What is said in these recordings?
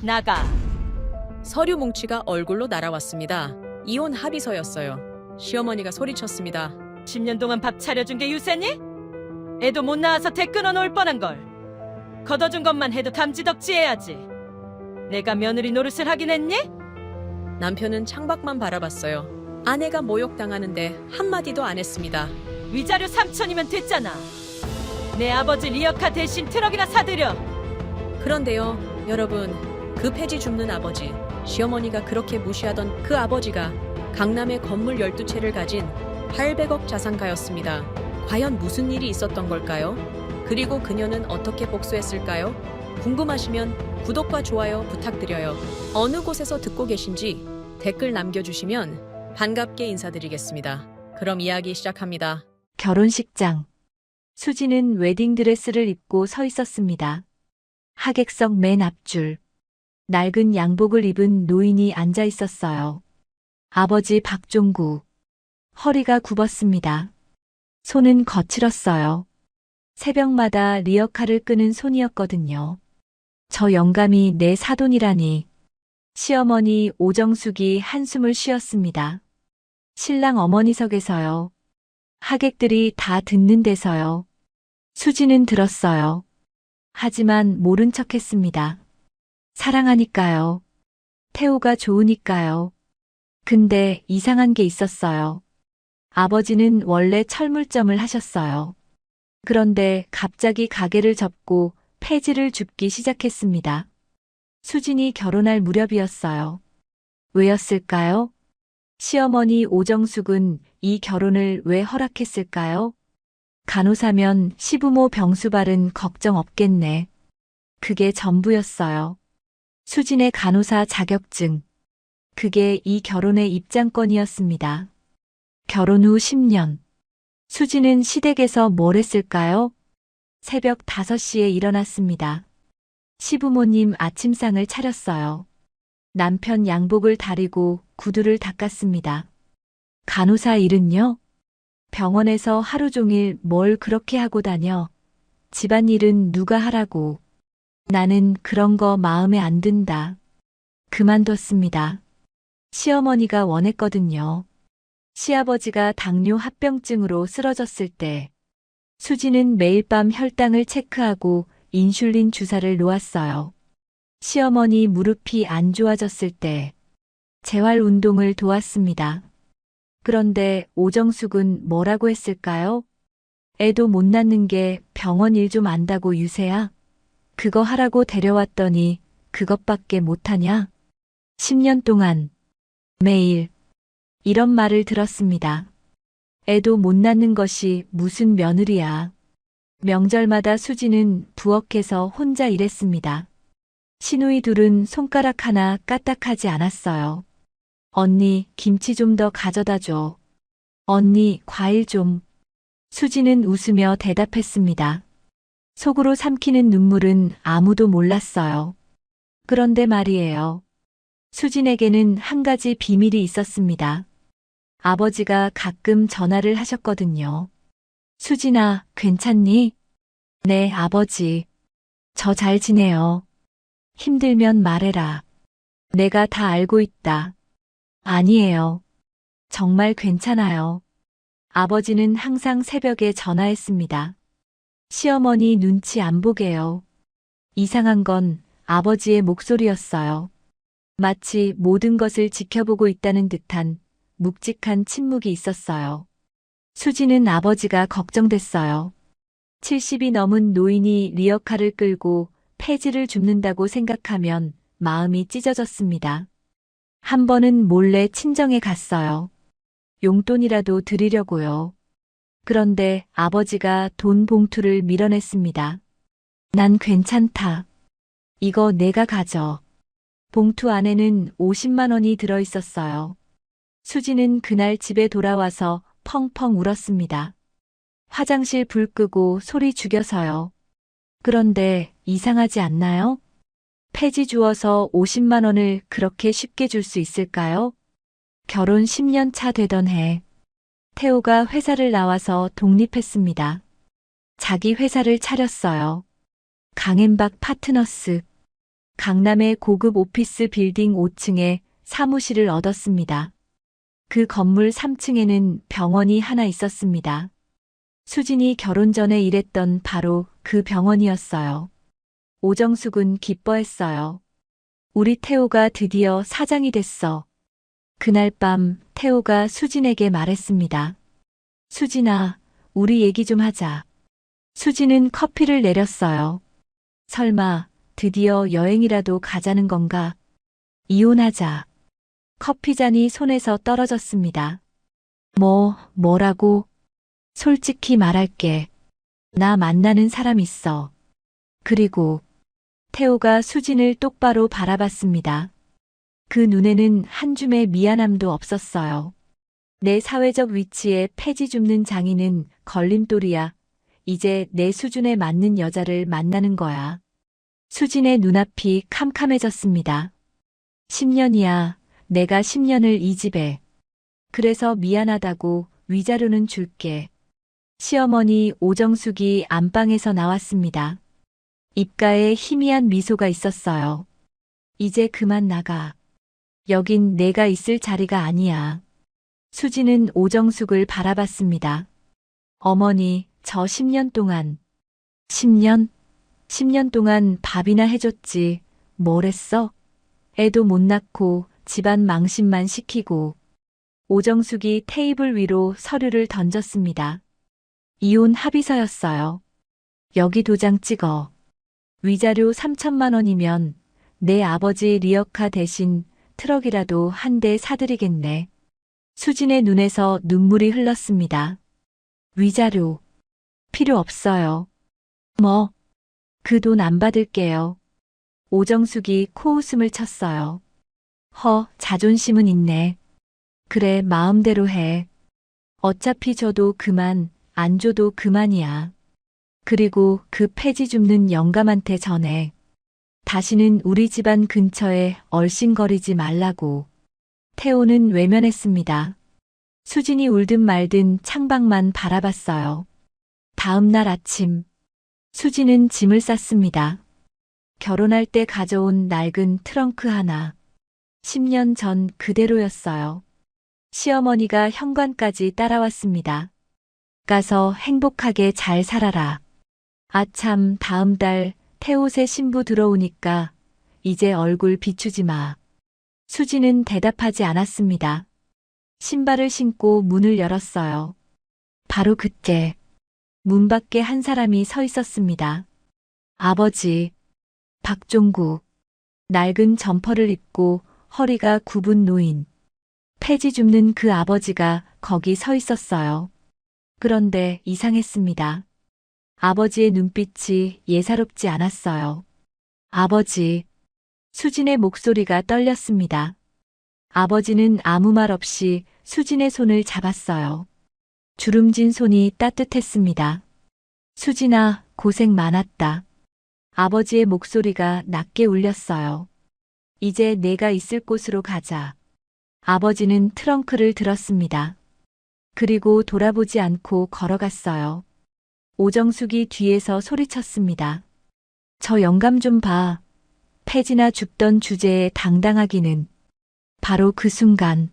나가. 서류 뭉치가 얼굴로 날아왔습니다. 이혼 합의서였어요. 시어머니가 소리쳤습니다. 10년 동안 밥 차려준 게 유세니? 애도 못 낳아서 대 끊어놓을 뻔한 걸. 걷어준 것만 해도 담지덕지해야지. 내가 며느리 노릇을 하긴 했니? 남편은 창밖만 바라봤어요. 아내가 모욕당하는데 한마디도 안 했습니다. 위자료 3천이면 됐잖아. 내 아버지 리어카 대신 트럭이나 사드려. 그런데요, 여러분, 그 폐지 줍는 아버지, 시어머니가 그렇게 무시하던 그 아버지가 강남에 건물 12채를 가진 800억 자산가였습니다. 과연 무슨 일이 있었던 걸까요? 그리고 그녀는 어떻게 복수했을까요? 궁금하시면 구독과 좋아요 부탁드려요. 어느 곳에서 듣고 계신지 댓글 남겨주시면 반갑게 인사드리겠습니다. 그럼 이야기 시작합니다. 결혼식장. 수지는 웨딩드레스를 입고 서 있었습니다. 하객석 맨 앞줄. 낡은 양복을 입은 노인이 앉아 있었어요. 아버지 박종구. 허리가 굽었습니다. 손은 거칠었어요. 새벽마다 리어카를 끄는 손이었거든요. 저 영감이 내 사돈이라니. 시어머니 오정숙이 한숨을 쉬었습니다. 신랑 어머니석에서요. 하객들이 다 듣는 데서요. 수지는 들었어요. 하지만 모른 척했습니다. 사랑하니까요. 태호가 좋으니까요. 근데 이상한 게 있었어요. 아버지는 원래 철물점을 하셨어요. 그런데 갑자기 가게를 접고 폐지를 줍기 시작했습니다. 수진이 결혼할 무렵이었어요. 왜였을까요? 시어머니 오정숙은 이 결혼을 왜 허락했을까요? 간호사면 시부모 병수발은 걱정 없겠네. 그게 전부였어요. 수진의 간호사 자격증. 그게 이 결혼의 입장권이었습니다. 결혼 후 10년. 수지는 시댁에서 뭘 했을까요? 새벽 5시에 일어났습니다. 시부모님 아침상을 차렸어요. 남편 양복을 다리고 구두를 닦았습니다. 간호사 일은요? 병원에서 하루 종일 뭘 그렇게 하고 다녀? 집안일은 누가 하라고? 나는 그런 거 마음에 안 든다. 그만뒀습니다. 시어머니가 원했거든요. 시아버지가 당뇨 합병증으로 쓰러졌을 때 수지는 매일 밤 혈당을 체크하고 인슐린 주사를 놓았어요. 시어머니 무릎이 안 좋아졌을 때 재활 운동을 도왔습니다. 그런데 오정숙은 뭐라고 했을까요? 애도 못 낳는 게 병원 일 좀 안다고 유세야? 그거 하라고 데려왔더니 그것밖에 못하냐? 10년 동안 매일 이런 말을 들었습니다. 애도 못 낳는 것이 무슨 며느리야. 명절마다 수지는 부엌에서 혼자 일했습니다. 시누이 둘은 손가락 하나 까딱하지 않았어요. 언니, 김치 좀 더 가져다 줘. 언니, 과일 좀. 수지는 웃으며 대답했습니다. 속으로 삼키는 눈물은 아무도 몰랐어요. 그런데 말이에요. 수진에게는 한 가지 비밀이 있었습니다. 아버지가 가끔 전화를 하셨거든요. 수진아, 괜찮니? 네, 아버지. 저 잘 지내요. 힘들면 말해라. 내가 다 알고 있다. 아니에요. 정말 괜찮아요. 아버지는 항상 새벽에 전화했습니다. 시어머니 눈치 안 보게요. 이상한 건 아버지의 목소리였어요. 마치 모든 것을 지켜보고 있다는 듯한 묵직한 침묵이 있었어요. 수지는 아버지가 걱정됐어요. 70이 넘은 노인이 리어카를 끌고 폐지를 줍는다고 생각하면 마음이 찢어졌습니다. 한 번은 몰래 친정에 갔어요. 용돈이라도 드리려고요. 그런데 아버지가 돈 봉투를 밀어냈습니다. 난 괜찮다. 이거 내가 가져. 봉투 안에는 50만 원이 들어 있었어요. 수지는 그날 집에 돌아와서 펑펑 울었습니다. 화장실 불 끄고 소리 죽여서요. 그런데 이상하지 않나요? 폐지 주어서 50만 원을 그렇게 쉽게 줄 수 있을까요? 결혼 10년 차 되던 해, 태호가 회사를 나와서 독립했습니다. 자기 회사를 차렸어요. 강앤박 파트너스. 강남의 고급 오피스 빌딩 5층에 사무실을 얻었습니다. 그 건물 3층에는 병원이 하나 있었습니다. 수진이 결혼 전에 일했던 바로 그 병원이었어요. 오정숙은 기뻐했어요. 우리 태호가 드디어 사장이 됐어. 그날 밤 태호가 수진에게 말했습니다. 수진아, 우리 얘기 좀 하자. 수진은 커피를 내렸어요. 설마 드디어 여행이라도 가자는 건가? 이혼하자. 커피잔이 손에서 떨어졌습니다. 뭐라고? 솔직히 말할게. 나 만나는 사람 있어. 그리고 태호가 수진을 똑바로 바라봤습니다. 그 눈에는 한 줌의 미안함도 없었어요. 내 사회적 위치에 폐지 줍는 장인은 걸림돌이야. 이제 내 수준에 맞는 여자를 만나는 거야. 수진의 눈앞이 캄캄해졌습니다. 10년이야. 내가 10년을 이 집에. 그래서 미안하다고 위자료는 줄게. 시어머니 오정숙이 안방에서 나왔습니다. 입가에 희미한 미소가 있었어요. 이제 그만 나가. 여긴 내가 있을 자리가 아니야. 수진은 오정숙을 바라봤습니다. 어머니, 저 10년 동안. 10년? 10년 동안 밥이나 해줬지. 뭘 했어? 애도 못 낳고 집안 망신만 시키고. 오정숙이 테이블 위로 서류를 던졌습니다. 이혼 합의서였어요. 여기 도장 찍어. 위자료 3천만 원이면 내 아버지 리어카 대신 트럭이라도 한 대 사드리겠네. 수진의 눈에서 눈물이 흘렀습니다. 위자료. 필요 없어요. 그 돈 안 받을게요. 오정숙이 코웃음을 쳤어요. 자존심은 있네. 그래, 마음대로 해. 어차피 줘도 그만, 안 줘도 그만이야. 그리고 그 폐지 줍는 영감한테 전해. 다시는 우리 집안 근처에 얼씬거리지 말라고. 태호는 외면했습니다. 수진이 울든 말든 창밖만 바라봤어요. 다음 날 아침, 수진은 짐을 쌌습니다. 결혼할 때 가져온 낡은 트렁크 하나. 10년 전 그대로였어요. 시어머니가 현관까지 따라왔습니다. 가서 행복하게 잘 살아라. 아참, 다음 달 태호 새 신부 들어오니까 이제 얼굴 비추지 마. 수진은 대답하지 않았습니다. 신발을 신고 문을 열었어요. 바로 그때 문 밖에 한 사람이 서 있었습니다. 아버지, 박종구. 낡은 점퍼를 입고 허리가 굽은 노인. 폐지 줍는 그 아버지가 거기 서 있었어요. 그런데 이상했습니다. 아버지의 눈빛이 예사롭지 않았어요. 아버지. 수진의 목소리가 떨렸습니다. 아버지는 아무 말 없이 수진의 손을 잡았어요. 주름진 손이 따뜻했습니다. 수진아, 고생 많았다. 아버지의 목소리가 낮게 울렸어요. 이제 내가 있을 곳으로 가자. 아버지는 트렁크를 들었습니다. 그리고 돌아보지 않고 걸어갔어요. 오정숙이 뒤에서 소리쳤습니다. 저 영감 좀 봐. 폐지나 줍던 주제에 당당하기는. 바로 그 순간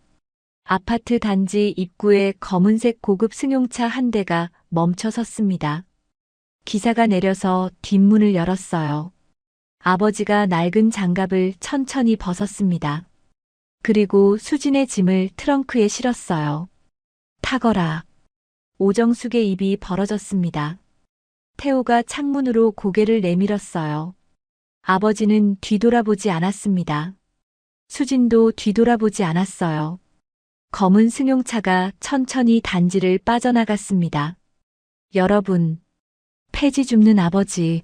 아파트 단지 입구에 검은색 고급 승용차 한 대가 멈춰 섰습니다. 기사가 내려서 뒷문을 열었어요. 아버지가 낡은 장갑을 천천히 벗었습니다. 그리고 수진의 짐을 트렁크에 실었어요. 타거라. 오정숙의 입이 벌어졌습니다. 태호가 창문으로 고개를 내밀었어요. 아버지는 뒤돌아보지 않았습니다. 수진도 뒤돌아보지 않았어요. 검은 승용차가 천천히 단지를 빠져나갔습니다. 여러분, 폐지 줍는 아버지,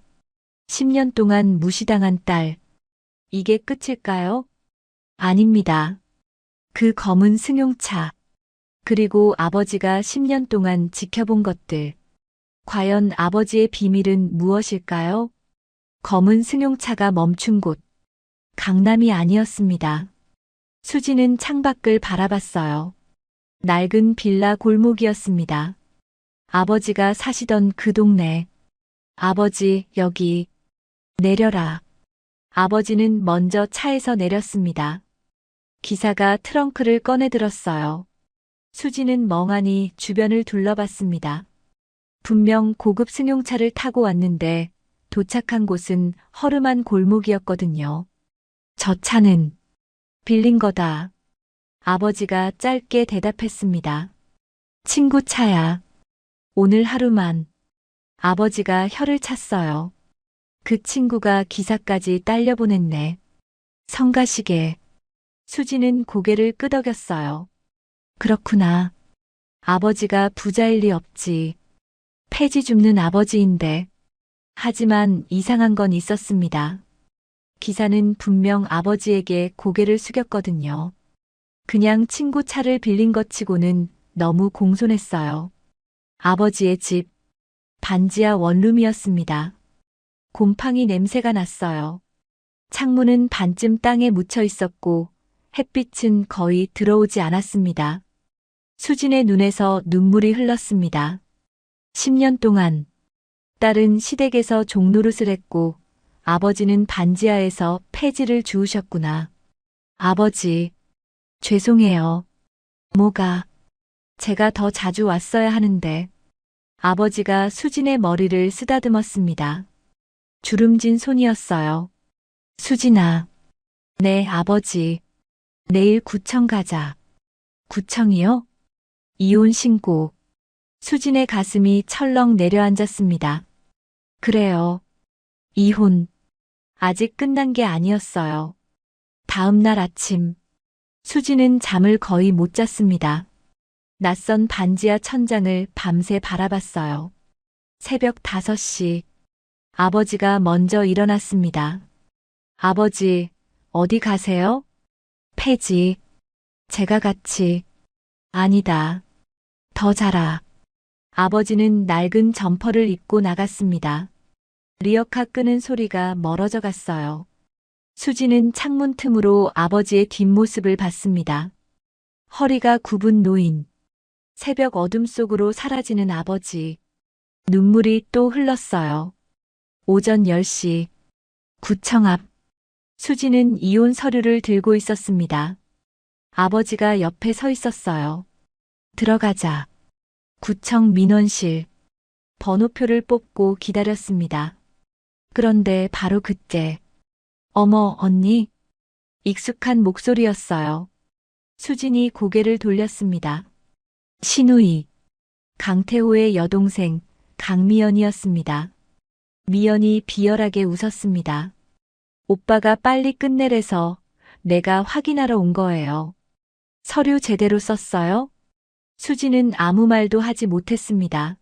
10년 동안 무시당한 딸, 이게 끝일까요? 아닙니다. 그 검은 승용차, 그리고 아버지가 10년 동안 지켜본 것들, 과연 아버지의 비밀은 무엇일까요? 검은 승용차가 멈춘 곳, 강남이 아니었습니다. 수지는 창밖을 바라봤어요. 낡은 빌라 골목이었습니다. 아버지가 사시던 그 동네. 아버지, 여기. 내려라. 아버지는 먼저 차에서 내렸습니다. 기사가 트렁크를 꺼내 들었어요. 수지는 멍하니 주변을 둘러봤습니다. 분명 고급 승용차를 타고 왔는데 도착한 곳은 허름한 골목이었거든요. 저 차는 빌린 거다. 아버지가 짧게 대답했습니다. 친구 차야. 오늘 하루만. 아버지가 혀를 찼어요. 그 친구가 기사까지 딸려보냈네. 성가시게. 수지는 고개를 끄덕였어요. 그렇구나. 아버지가 부자일 리 없지. 폐지 줍는 아버지인데. 하지만 이상한 건 있었습니다. 기사는 분명 아버지에게 고개를 숙였거든요. 그냥 친구 차를 빌린 것 치고는 너무 공손했어요. 아버지의 집, 반지하 원룸이었습니다. 곰팡이 냄새가 났어요. 창문은 반쯤 땅에 묻혀 있었고 햇빛은 거의 들어오지 않았습니다. 수진의 눈에서 눈물이 흘렀습니다. 10년 동안 딸은 시댁에서 종노릇을 했고 아버지는 반지하에서 폐지를 주우셨구나. 아버지, 죄송해요. 뭐가? 제가 더 자주 왔어야 하는데. 아버지가 수진의 머리를 쓰다듬었습니다. 주름진 손이었어요. 수진아. 네, 아버지. 내일 구청 가자. 구청이요? 이혼 신고. 수진의 가슴이 철렁 내려앉았습니다. 그래요. 이혼. 아직 끝난 게 아니었어요. 다음 날 아침. 수진은 잠을 거의 못 잤습니다. 낯선 반지하 천장을 밤새 바라봤어요. 새벽 5시. 아버지가 먼저 일어났습니다. 아버지, 어디 가세요? 폐지. 제가 같이. 아니다. 더 자라. 아버지는 낡은 점퍼를 입고 나갔습니다. 리어카 끄는 소리가 멀어져 갔어요. 수지는 창문 틈으로 아버지의 뒷모습을 봤습니다. 허리가 굽은 노인. 새벽 어둠 속으로 사라지는 아버지. 눈물이 또 흘렀어요. 오전 10시. 구청 앞. 수지는 이혼 서류를 들고 있었습니다. 아버지가 옆에 서 있었어요. 들어가자. 구청 민원실. 번호표를 뽑고 기다렸습니다. 그런데 바로 그때. 어머, 언니. 익숙한 목소리였어요. 수진이 고개를 돌렸습니다. 신우이. 강태호의 여동생 강미연이었습니다. 미연이 비열하게 웃었습니다. 오빠가 빨리 끝내래서 내가 확인하러 온 거예요. 서류 제대로 썼어요? 수지는 아무 말도 하지 못했습니다.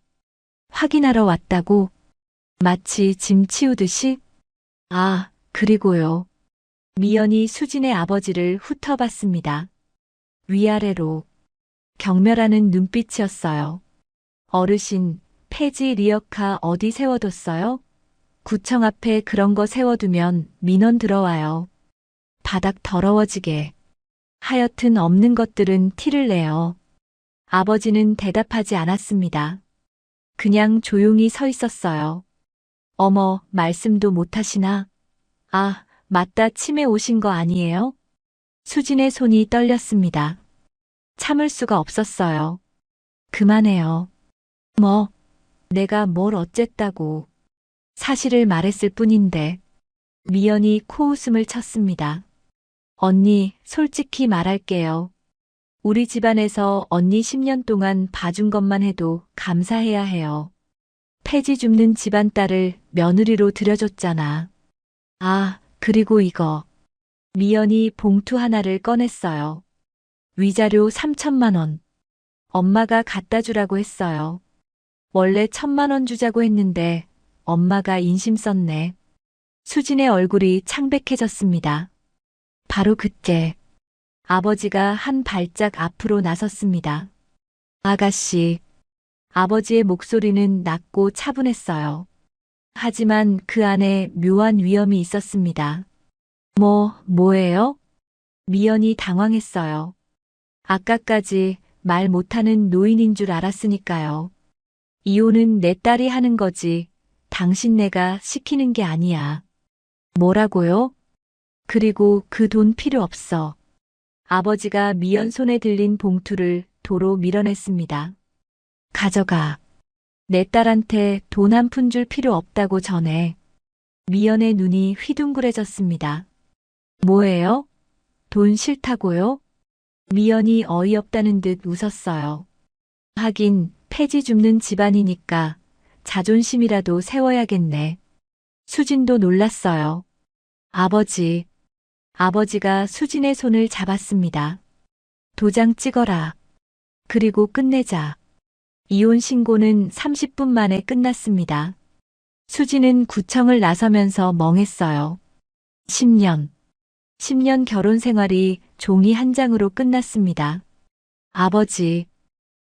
확인하러 왔다고? 마치 짐 치우듯이? 아, 그리고요. 미연이 수진의 아버지를 훑어봤습니다. 위아래로. 경멸하는 눈빛이었어요. 어르신, 폐지 리어카 어디 세워뒀어요? 구청 앞에 그런 거 세워두면 민원 들어와요. 바닥 더러워지게. 하여튼 없는 것들은 티를 내요. 아버지는 대답하지 않았습니다. 그냥 조용히 서 있었어요. 어머, 말씀도 못하시나? 아, 맞다, 치매 오신 거 아니에요? 수진의 손이 떨렸습니다. 참을 수가 없었어요. 그만해요. 뭐, 내가 뭘 어쨌다고. 사실을 말했을 뿐인데. 미연이 코웃음을 쳤습니다. 언니, 솔직히 말할게요. 우리 집안에서 언니 10년 동안 봐준 것만 해도 감사해야 해요. 폐지 줍는 집안 딸을 며느리로 들여줬잖아. 아, 그리고 이거. 미연이 봉투 하나를 꺼냈어요. 위자료 3천만 원. 엄마가 갖다 주라고 했어요. 원래 1,000만 원 주자고 했는데 엄마가 인심 썼네. 수진의 얼굴이 창백해졌습니다. 바로 그때 아버지가 한 발짝 앞으로 나섰습니다. 아가씨. 아버지의 목소리는 낮고 차분했어요. 하지만 그 안에 묘한 위험이 있었습니다. 뭐예요? 미연이 당황했어요. 아까까지 말 못하는 노인인 줄 알았으니까요. 이혼은 내 딸이 하는 거지. 당신네가 시키는 게 아니야. 뭐라고요? 그리고 그 돈 필요 없어. 아버지가 미연 손에 들린 봉투를 도로 밀어냈습니다. 가져가. 내 딸한테 돈 한 푼 줄 필요 없다고 전해. 미연의 눈이 휘둥그레졌습니다. 뭐예요? 돈 싫다고요? 미연이 어이없다는 듯 웃었어요. 하긴 폐지 줍는 집안이니까 자존심이라도 세워야겠네. 수진도 놀랐어요. 아버지. 아버지가 수진의 손을 잡았습니다. 도장 찍어라. 그리고 끝내자. 이혼 신고는 30분 만에 끝났습니다. 수진은 구청을 나서면서 멍했어요. 10년. 10년 결혼 생활이 종이 한 장으로 끝났습니다. 아버지.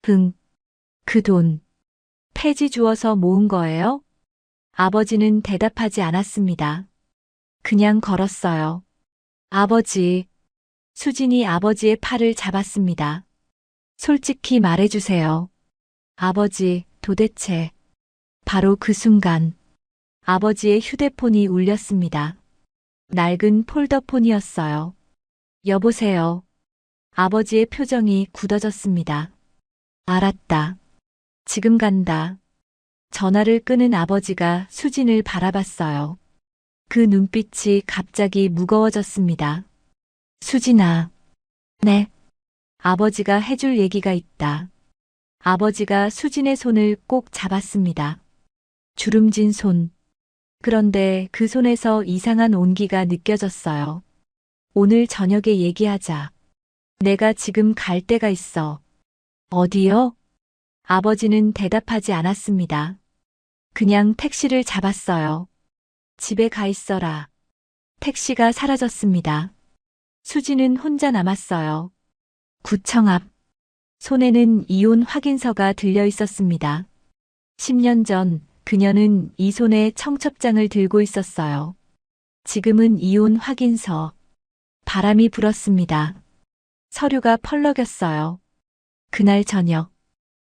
그 돈. 폐지 주어서 모은 거예요? 아버지는 대답하지 않았습니다. 그냥 걸었어요. 아버지. 수진이 아버지의 팔을 잡았습니다. 솔직히 말해주세요. 아버지, 도대체. 바로 그 순간 아버지의 휴대폰이 울렸습니다. 낡은 폴더폰이었어요. 여보세요. 아버지의 표정이 굳어졌습니다. 알았다. 지금 간다. 전화를 끊은 아버지가 수진을 바라봤어요. 그 눈빛이 갑자기 무거워졌습니다. 수진아. 네. 아버지가 해줄 얘기가 있다. 아버지가 수진의 손을 꼭 잡았습니다. 주름진 손. 그런데 그 손에서 이상한 온기가 느껴졌어요. 오늘 저녁에 얘기하자. 내가 지금 갈 데가 있어. 어디요? 아버지는 대답하지 않았습니다. 그냥 택시를 잡았어요. 집에 가 있어라. 택시가 사라졌습니다. 수진은 혼자 남았어요. 구청 앞. 손에는 이혼 확인서가 들려 있었습니다. 10년 전 그녀는 이 손에 청첩장을 들고 있었어요. 지금은 이혼 확인서. 바람이 불었습니다. 서류가 펄럭였어요. 그날 저녁.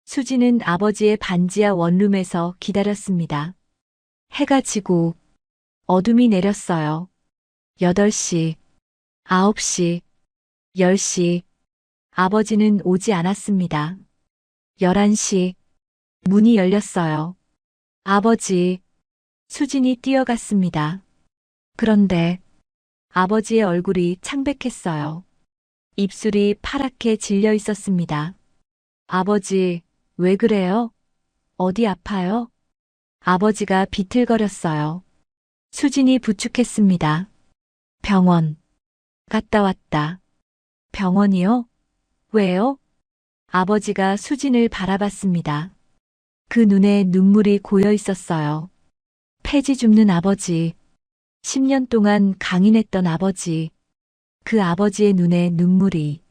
수진은 아버지의 반지하 원룸에서 기다렸습니다. 해가 지고 어둠이 내렸어요. 8시, 9시, 10시. 아버지는 오지 않았습니다. 11시. 문이 열렸어요. 아버지. 수진이 뛰어갔습니다. 그런데 아버지의 얼굴이 창백했어요. 입술이 파랗게 질려 있었습니다. 아버지, 왜 그래요? 어디 아파요? 아버지가 비틀거렸어요. 수진이 부축했습니다. 병원. 갔다 왔다. 병원이요? 왜요? 아버지가 수진을 바라봤습니다. 그 눈에 눈물이 고여 있었어요. 폐지 줍는 아버지. 10년 동안 강인했던 아버지. 그 아버지의 눈에 눈물이.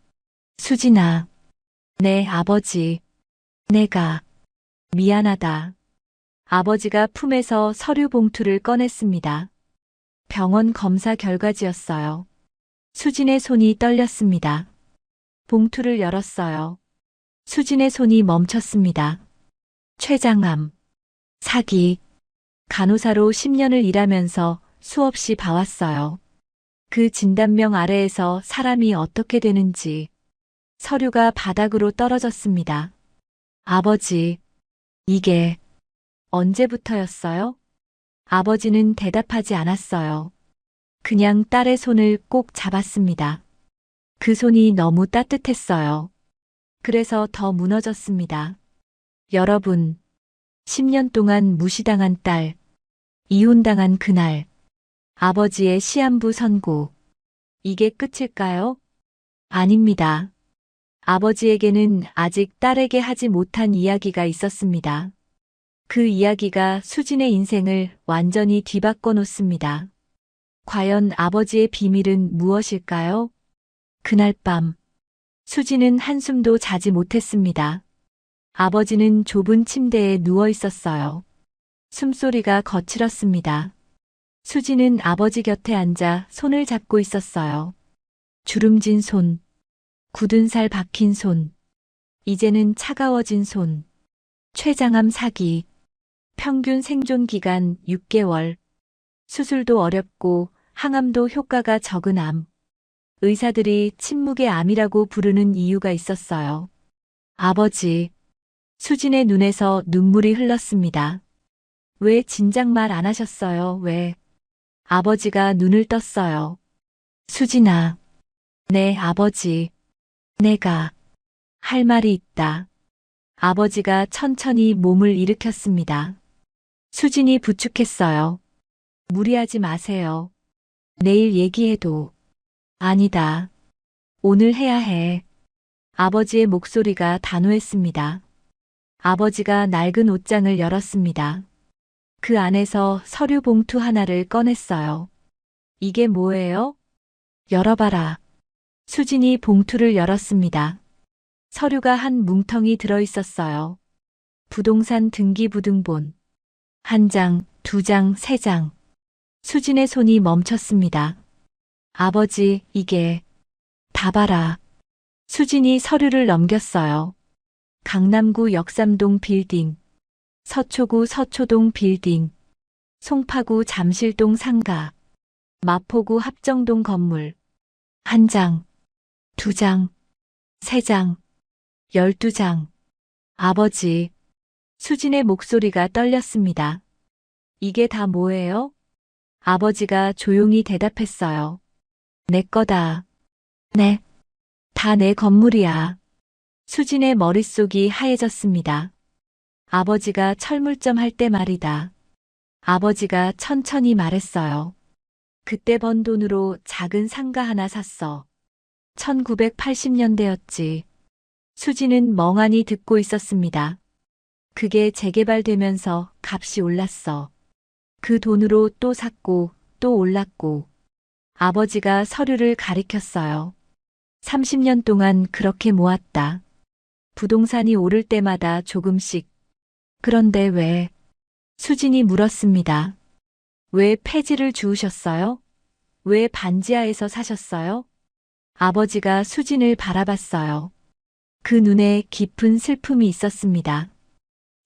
수진아. 내 아버지. 내가. 미안하다. 아버지가 품에서 서류 봉투를 꺼냈습니다. 병원 검사 결과지였어요. 수진의 손이 떨렸습니다. 봉투를 열었어요. 수진의 손이 멈췄습니다. 췌장암. 사기. 간호사로 10년을 일하면서 수없이 봐왔어요. 그 진단명 아래에서 사람이 어떻게 되는지. 서류가 바닥으로 떨어졌습니다. 아버지, 이게 언제부터였어요? 아버지는 대답하지 않았어요. 그냥 딸의 손을 꼭 잡았습니다. 그 손이 너무 따뜻했어요. 그래서 더 무너졌습니다. 여러분, 10년 동안 무시당한 딸, 이혼당한 그날, 아버지의 시한부 선고. 이게 끝일까요? 아닙니다. 아버지에게는 아직 딸에게 하지 못한 이야기가 있었습니다. 그 이야기가 수진의 인생을 완전히 뒤바꿔 놓습니다. 과연 아버지의 비밀은 무엇일까요? 그날 밤, 수진은 한숨도 자지 못했습니다. 아버지는 좁은 침대에 누워 있었어요. 숨소리가 거칠었습니다. 수진은 아버지 곁에 앉아 손을 잡고 있었어요. 주름진 손, 굳은 살 박힌 손, 이제는 차가워진 손. 췌장암 사기, 평균 생존 기간 6개월. 수술도 어렵고 항암도 효과가 적은 암. 의사들이 침묵의 암이라고 부르는 이유가 있었어요. 아버지. 수진의 눈에서 눈물이 흘렀습니다. 왜 진작 말 안 하셨어요? 왜? 아버지가 눈을 떴어요. 수진아. 네, 아버지. 내가 할 말이 있다. 아버지가 천천히 몸을 일으켰습니다. 수진이 부축했어요. 무리하지 마세요. 내일 얘기해도. 아니다. 오늘 해야 해. 아버지의 목소리가 단호했습니다. 아버지가 낡은 옷장을 열었습니다. 그 안에서 서류 봉투 하나를 꺼냈어요. 이게 뭐예요? 열어봐라. 수진이 봉투를 열었습니다. 서류가 한 뭉텅이 들어 있었어요. 부동산 등기부등본. 1장, 2장, 3장. 수진의 손이 멈췄습니다. 아버지, 이게. 다 봐라. 수진이 서류를 넘겼어요. 강남구 역삼동 빌딩. 서초구 서초동 빌딩. 송파구 잠실동 상가. 마포구 합정동 건물. 1장, 2장, 3장, 12장. 아버지. 수진의 목소리가 떨렸습니다. 이게 다 뭐예요? 아버지가 조용히 대답했어요. 내 거다. 네. 다 내 건물이야. 수진의 머릿속이 하얘졌습니다. 아버지가 철물점 할 때 말이다. 아버지가 천천히 말했어요. 그때 번 돈으로 작은 상가 하나 샀어. 1980년대였지. 수진은 멍하니 듣고 있었습니다. 그게 재개발되면서 값이 올랐어. 그 돈으로 또 샀고 또 올랐고. 아버지가 서류를 가리켰어요. 30년 동안 그렇게 모았다. 부동산이 오를 때마다 조금씩. 그런데 왜? 수진이 물었습니다. 왜 폐지를 주우셨어요? 왜 반지하에서 사셨어요? 아버지가 수진을 바라봤어요. 그 눈에 깊은 슬픔이 있었습니다.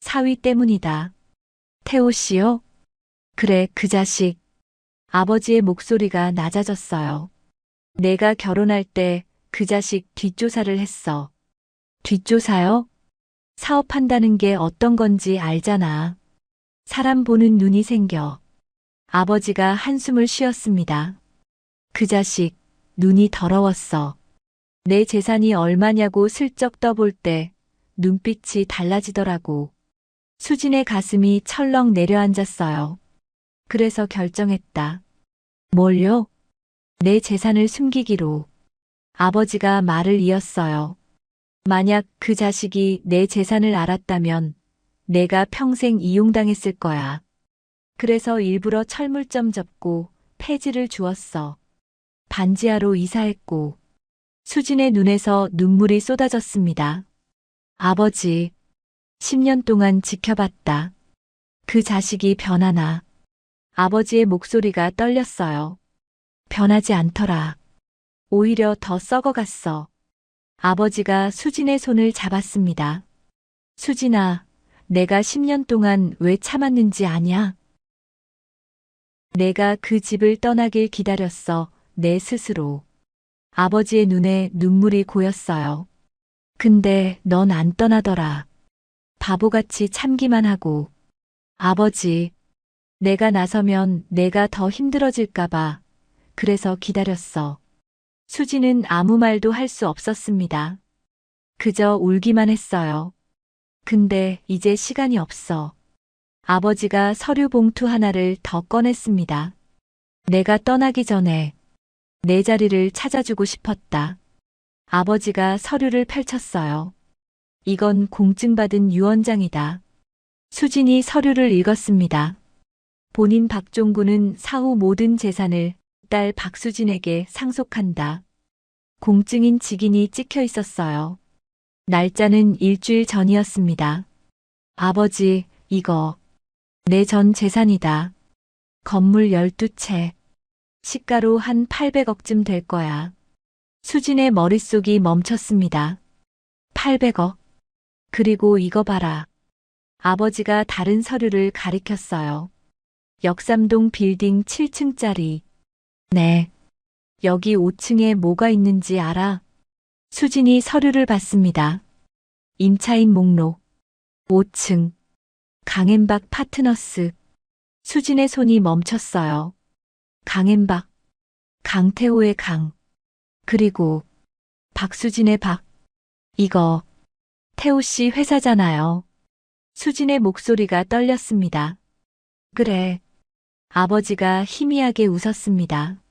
사위 때문이다. 태호 씨요? 그래, 그 자식. 아버지의 목소리가 낮아졌어요. 내가 결혼할 때 그 자식 뒷조사를 했어. 뒷조사요? 사업한다는 게 어떤 건지 알잖아. 사람 보는 눈이 생겨. 아버지가 한숨을 쉬었습니다. 그 자식, 눈이 더러웠어. 내 재산이 얼마냐고 슬쩍 떠볼 때 눈빛이 달라지더라고. 수진의 가슴이 철렁 내려앉았어요. 그래서 결정했다. 뭘요? 내 재산을 숨기기로. 아버지가 말을 이었어요. 만약 그 자식이 내 재산을 알았다면 내가 평생 이용당했을 거야. 그래서 일부러 철물점 접고 폐지를 주었어. 반지하로 이사했고. 수진의 눈에서 눈물이 쏟아졌습니다. 아버지, 10년 동안 지켜봤다. 그 자식이 변하나. 아버지의 목소리가 떨렸어요. 변하지 않더라. 오히려 더 썩어갔어. 아버지가 수진의 손을 잡았습니다. 수진아, 내가 10년 동안 왜 참았는지 아냐? 내가 그 집을 떠나길 기다렸어, 내 스스로. 아버지의 눈에 눈물이 고였어요. 근데 넌 안 떠나더라. 바보같이 참기만 하고. 아버지, 내가 나서면 내가 더 힘들어질까봐. 그래서 기다렸어. 수진은 아무 말도 할 수 없었습니다. 그저 울기만 했어요. 근데 이제 시간이 없어. 아버지가 서류 봉투 하나를 더 꺼냈습니다. 내가 떠나기 전에 내 자리를 찾아주고 싶었다. 아버지가 서류를 펼쳤어요. 이건 공증받은 유언장이다. 수진이 서류를 읽었습니다. 본인 박종구는 사후 모든 재산을 딸 박수진에게 상속한다. 공증인 직인이 찍혀 있었어요. 날짜는 일주일 전이었습니다. 아버지, 이거 내 전 재산이다. 건물 12채. 시가로 한 800억쯤 될 거야. 수진의 머릿속이 멈췄습니다. 800억. 그리고 이거 봐라. 아버지가 다른 서류를 가리켰어요. 역삼동 빌딩 7층짜리. 네. 여기 5층에 뭐가 있는지 알아? 수진이 서류를 받습니다. 임차인 목록. 5층. 강앤박 파트너스. 수진의 손이 멈췄어요. 강앤박. 강태호의 강. 그리고 박수진의 박. 이거 태호 씨 회사잖아요. 수진의 목소리가 떨렸습니다. 그래. 아버지가 희미하게 웃었습니다.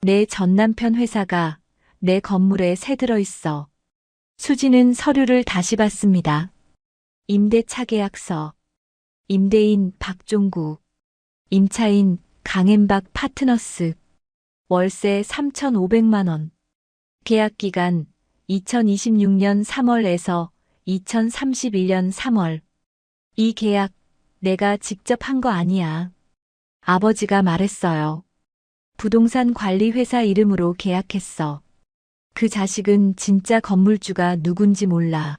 내 전남편 회사가 내 건물에 새 들어있어. 수진은 서류를 다시 받습니다. 임대차 계약서. 임대인 박종구. 임차인 강앤박 파트너스. 월세 3,500만 원. 계약 기간 2026년 3월에서 2031년 3월. 이 계약 내가 직접 한 거 아니야. 아버지가 말했어요. 부동산 관리 회사 이름으로 계약했어. 그 자식은 진짜 건물주가 누군지 몰라.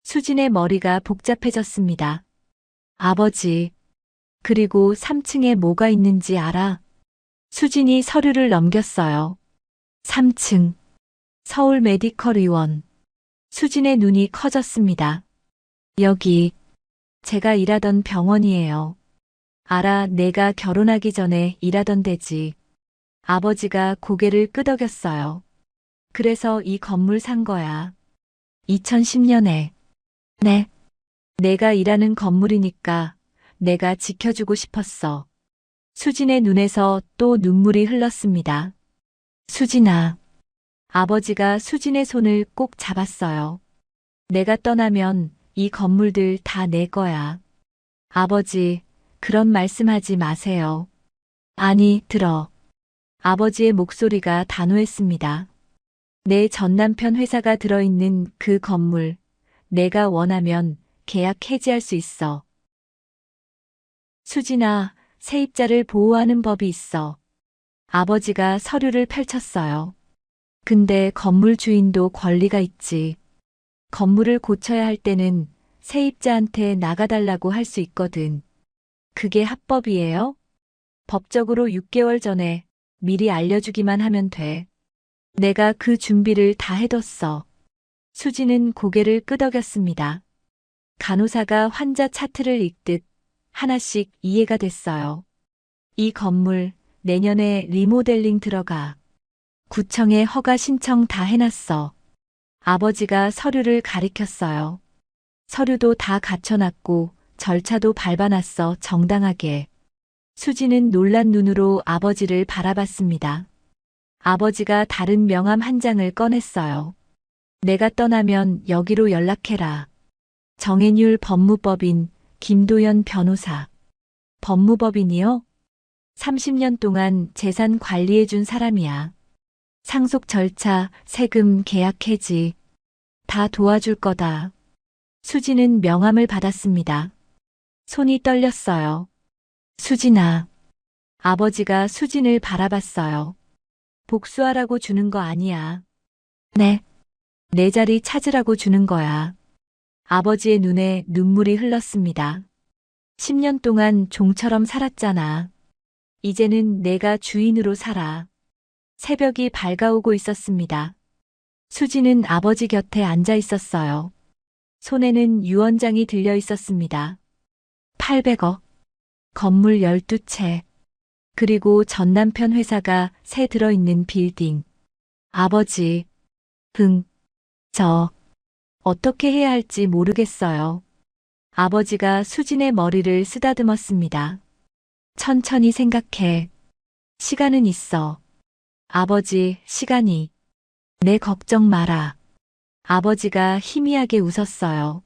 수진의 머리가 복잡해졌습니다. 아버지, 그리고 3층에 뭐가 있는지 알아? 수진이 서류를 넘겼어요. 3층. 서울 메디컬 의원. 수진의 눈이 커졌습니다. 여기, 제가 일하던 병원이에요. 알아, 내가 결혼하기 전에 일하던 데지. 아버지가 고개를 끄덕였어요. 그래서 이 건물 산 거야. 2010년에. 네. 내가 일하는 건물이니까 내가 지켜주고 싶었어. 수진의 눈에서 또 눈물이 흘렀습니다. 수진아. 아버지가 수진의 손을 꼭 잡았어요. 내가 떠나면 이 건물들 다 내 거야. 아버지, 그런 말씀하지 마세요. 아니, 들어. 아버지의 목소리가 단호했습니다. 내 전남편 회사가 들어있는 그 건물, 내가 원하면 계약 해지할 수 있어. 수진아, 세입자를 보호하는 법이 있어. 아버지가 서류를 펼쳤어요. 근데 건물 주인도 권리가 있지. 건물을 고쳐야 할 때는 세입자한테 나가달라고 할 수 있거든. 그게 합법이에요? 법적으로 6개월 전에 미리 알려주기만 하면 돼. 내가 그 준비를 다 해뒀어. 수지는 고개를 끄덕였습니다. 간호사가 환자 차트를 읽듯 하나씩 이해가 됐어요. 이 건물 내년에 리모델링 들어가. 구청에 허가 신청 다 해놨어. 아버지가 서류를 가리켰어요. 서류도 다 갖춰놨고 절차도 밟아놨어, 정당하게. 수지는 놀란 눈으로 아버지를 바라봤습니다. 아버지가 다른 명함 한 장을 꺼냈어요. 내가 떠나면 여기로 연락해라. 정혜율 법무법인 김도연 변호사. 법무법인이요? 30년 동안 재산 관리해준 사람이야. 상속 절차, 세금, 계약 해지 다 도와줄 거다. 수지는 명함을 받았습니다. 손이 떨렸어요. 수진아. 아버지가 수진을 바라봤어요. 복수하라고 주는 거 아니야. 네. 내 자리 찾으라고 주는 거야. 아버지의 눈에 눈물이 흘렀습니다. 10년 동안 종처럼 살았잖아. 이제는 내가 주인으로 살아. 새벽이 밝아오고 있었습니다. 수지는 아버지 곁에 앉아 있었어요. 손에는 유언장이 들려 있었습니다. 800억. 건물 12채. 그리고 전남편 회사가 새 들어있는 빌딩. 아버지. 저. 어떻게 해야 할지 모르겠어요. 아버지가 수진의 머리를 쓰다듬었습니다. 천천히 생각해. 시간은 있어. 아버지, 시간이. 내 걱정 마라. 아버지가 희미하게 웃었어요.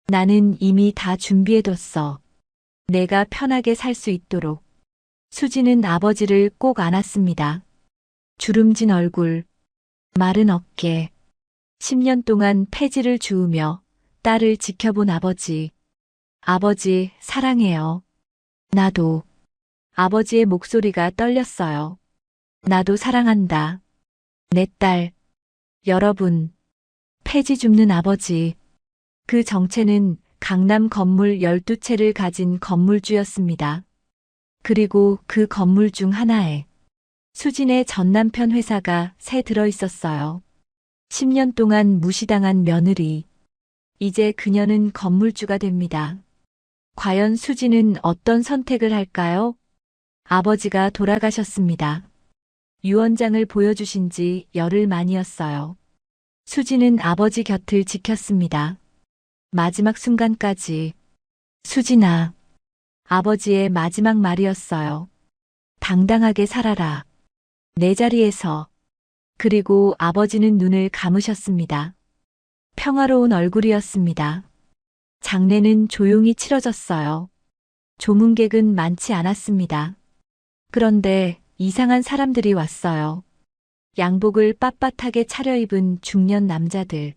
나는 이미 다 준비해뒀어. 내가 편하게 살 수 있도록. 수지는 아버지를 꼭 안았습니다. 주름진 얼굴, 마른 어깨. 10년 동안 폐지를 주우며 딸을 지켜본 아버지. 아버지, 사랑해요. 나도. 아버지의 목소리가 떨렸어요. 나도 사랑한다. 내 딸. 여러분. 폐지 줍는 아버지. 그 정체는 강남 건물 12채를 가진 건물주였습니다. 그리고 그 건물 중 하나에 수진의 전 남편 회사가 새 들어 있었어요. 10년 동안 무시당한 며느리. 이제 그녀는 건물주가 됩니다. 과연 수진은 어떤 선택을 할까요? 아버지가 돌아가셨습니다. 유언장을 보여주신 지 열흘 만이었어요. 수진은 아버지 곁을 지켰습니다. 마지막 순간까지. 수진아. 아버지의 마지막 말이었어요. 당당하게 살아라. 내 자리에서. 그리고 아버지는 눈을 감으셨습니다. 평화로운 얼굴이었습니다. 장례는 조용히 치러졌어요. 조문객은 많지 않았습니다. 그런데 이상한 사람들이 왔어요. 양복을 빳빳하게 차려입은 중년 남자들.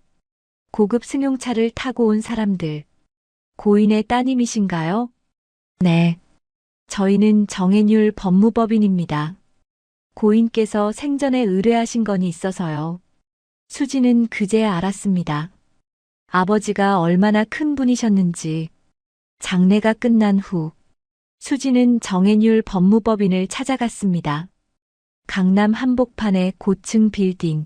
고급 승용차를 타고 온 사람들. 고인의 따님이신가요? 네. 저희는 정혜율 법무법인입니다. 고인께서 생전에 의뢰하신 건이 있어서요. 수지는 그제야 알았습니다. 아버지가 얼마나 큰 분이셨는지. 장례가 끝난 후 수지는 정혜율 법무법인을 찾아갔습니다. 강남 한복판의 고층 빌딩.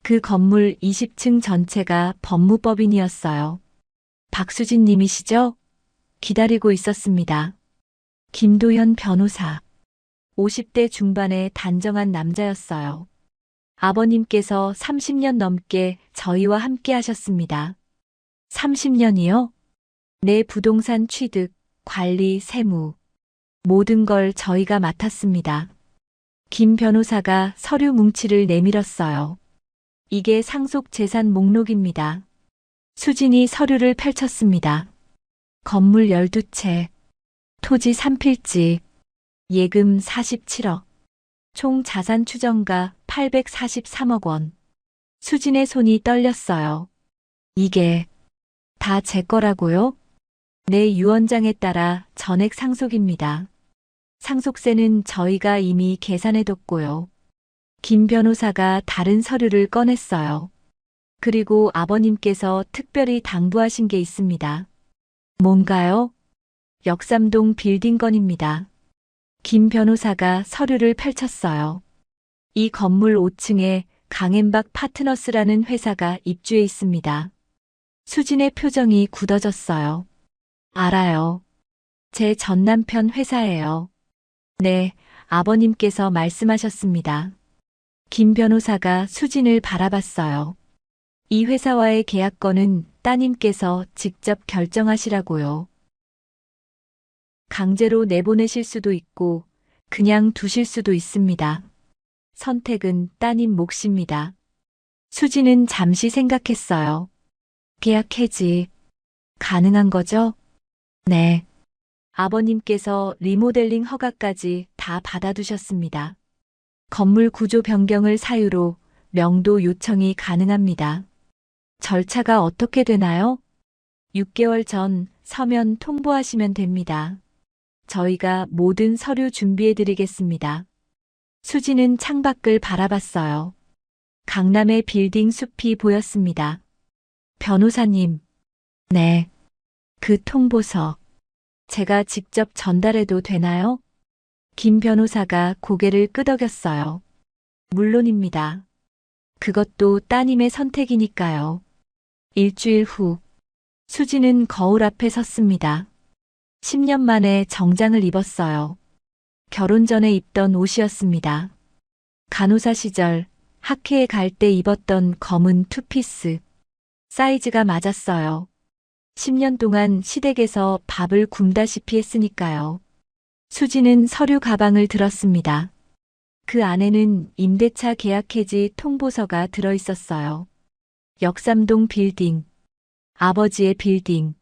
그 건물 20층 전체가 법무법인이었어요. 박수진 님이시죠? 기다리고 있었습니다. 김도현 변호사. 50대 중반의 단정한 남자였어요. 아버님께서 30년 넘게 저희와 함께 하셨습니다. 30년이요? 내 부동산 취득, 관리, 세무. 모든 걸 저희가 맡았습니다. 김 변호사가 서류 뭉치를 내밀었어요. 이게 상속 재산 목록입니다. 수진이 서류를 펼쳤습니다. 건물 12채, 토지 3필지, 예금 47억, 총 자산 추정가 843억 원. 수진의 손이 떨렸어요. 이게 다 제 거라고요? 내 유언장에 따라 전액 상속입니다. 상속세는 저희가 이미 계산해뒀고요. 김 변호사가 다른 서류를 꺼냈어요. 그리고 아버님께서 특별히 당부하신 게 있습니다. 뭔가요? 역삼동 빌딩 건입니다. 김 변호사가 서류를 펼쳤어요. 이 건물 5층에 강엠박 파트너스라는 회사가 입주해 있습니다. 수진의 표정이 굳어졌어요. 알아요. 제 전 남편 회사예요. 네, 아버님께서 말씀하셨습니다. 김 변호사가 수진을 바라봤어요. 이 회사와의 계약건은 따님께서 직접 결정하시라고요. 강제로 내보내실 수도 있고 그냥 두실 수도 있습니다. 선택은 따님 몫입니다. 수진은 잠시 생각했어요. 계약 해지 가능한 거죠? 네. 아버님께서 리모델링 허가까지 다 받아두셨습니다. 건물 구조 변경을 사유로 명도 요청이 가능합니다. 절차가 어떻게 되나요? 6개월 전 서면 통보하시면 됩니다. 저희가 모든 서류 준비해드리겠습니다. 수지는 창밖을 바라봤어요. 강남의 빌딩 숲이 보였습니다. 변호사님. 네. 그 통보서. 제가 직접 전달해도 되나요? 김 변호사가 고개를 끄덕였어요. 물론입니다. 그것도 따님의 선택이니까요. 일주일 후, 수지는 거울 앞에 섰습니다. 10년 만에 정장을 입었어요. 결혼 전에 입던 옷이었습니다. 간호사 시절 학회에 갈 때 입었던 검은 투피스. 사이즈가 맞았어요. 10년 동안 시댁에서 밥을 굶다시피 했으니까요. 수지는 서류 가방을 들었습니다. 그 안에는 임대차 계약 해지 통보서가 들어있었어요. 역삼동 빌딩. 아버지의 빌딩.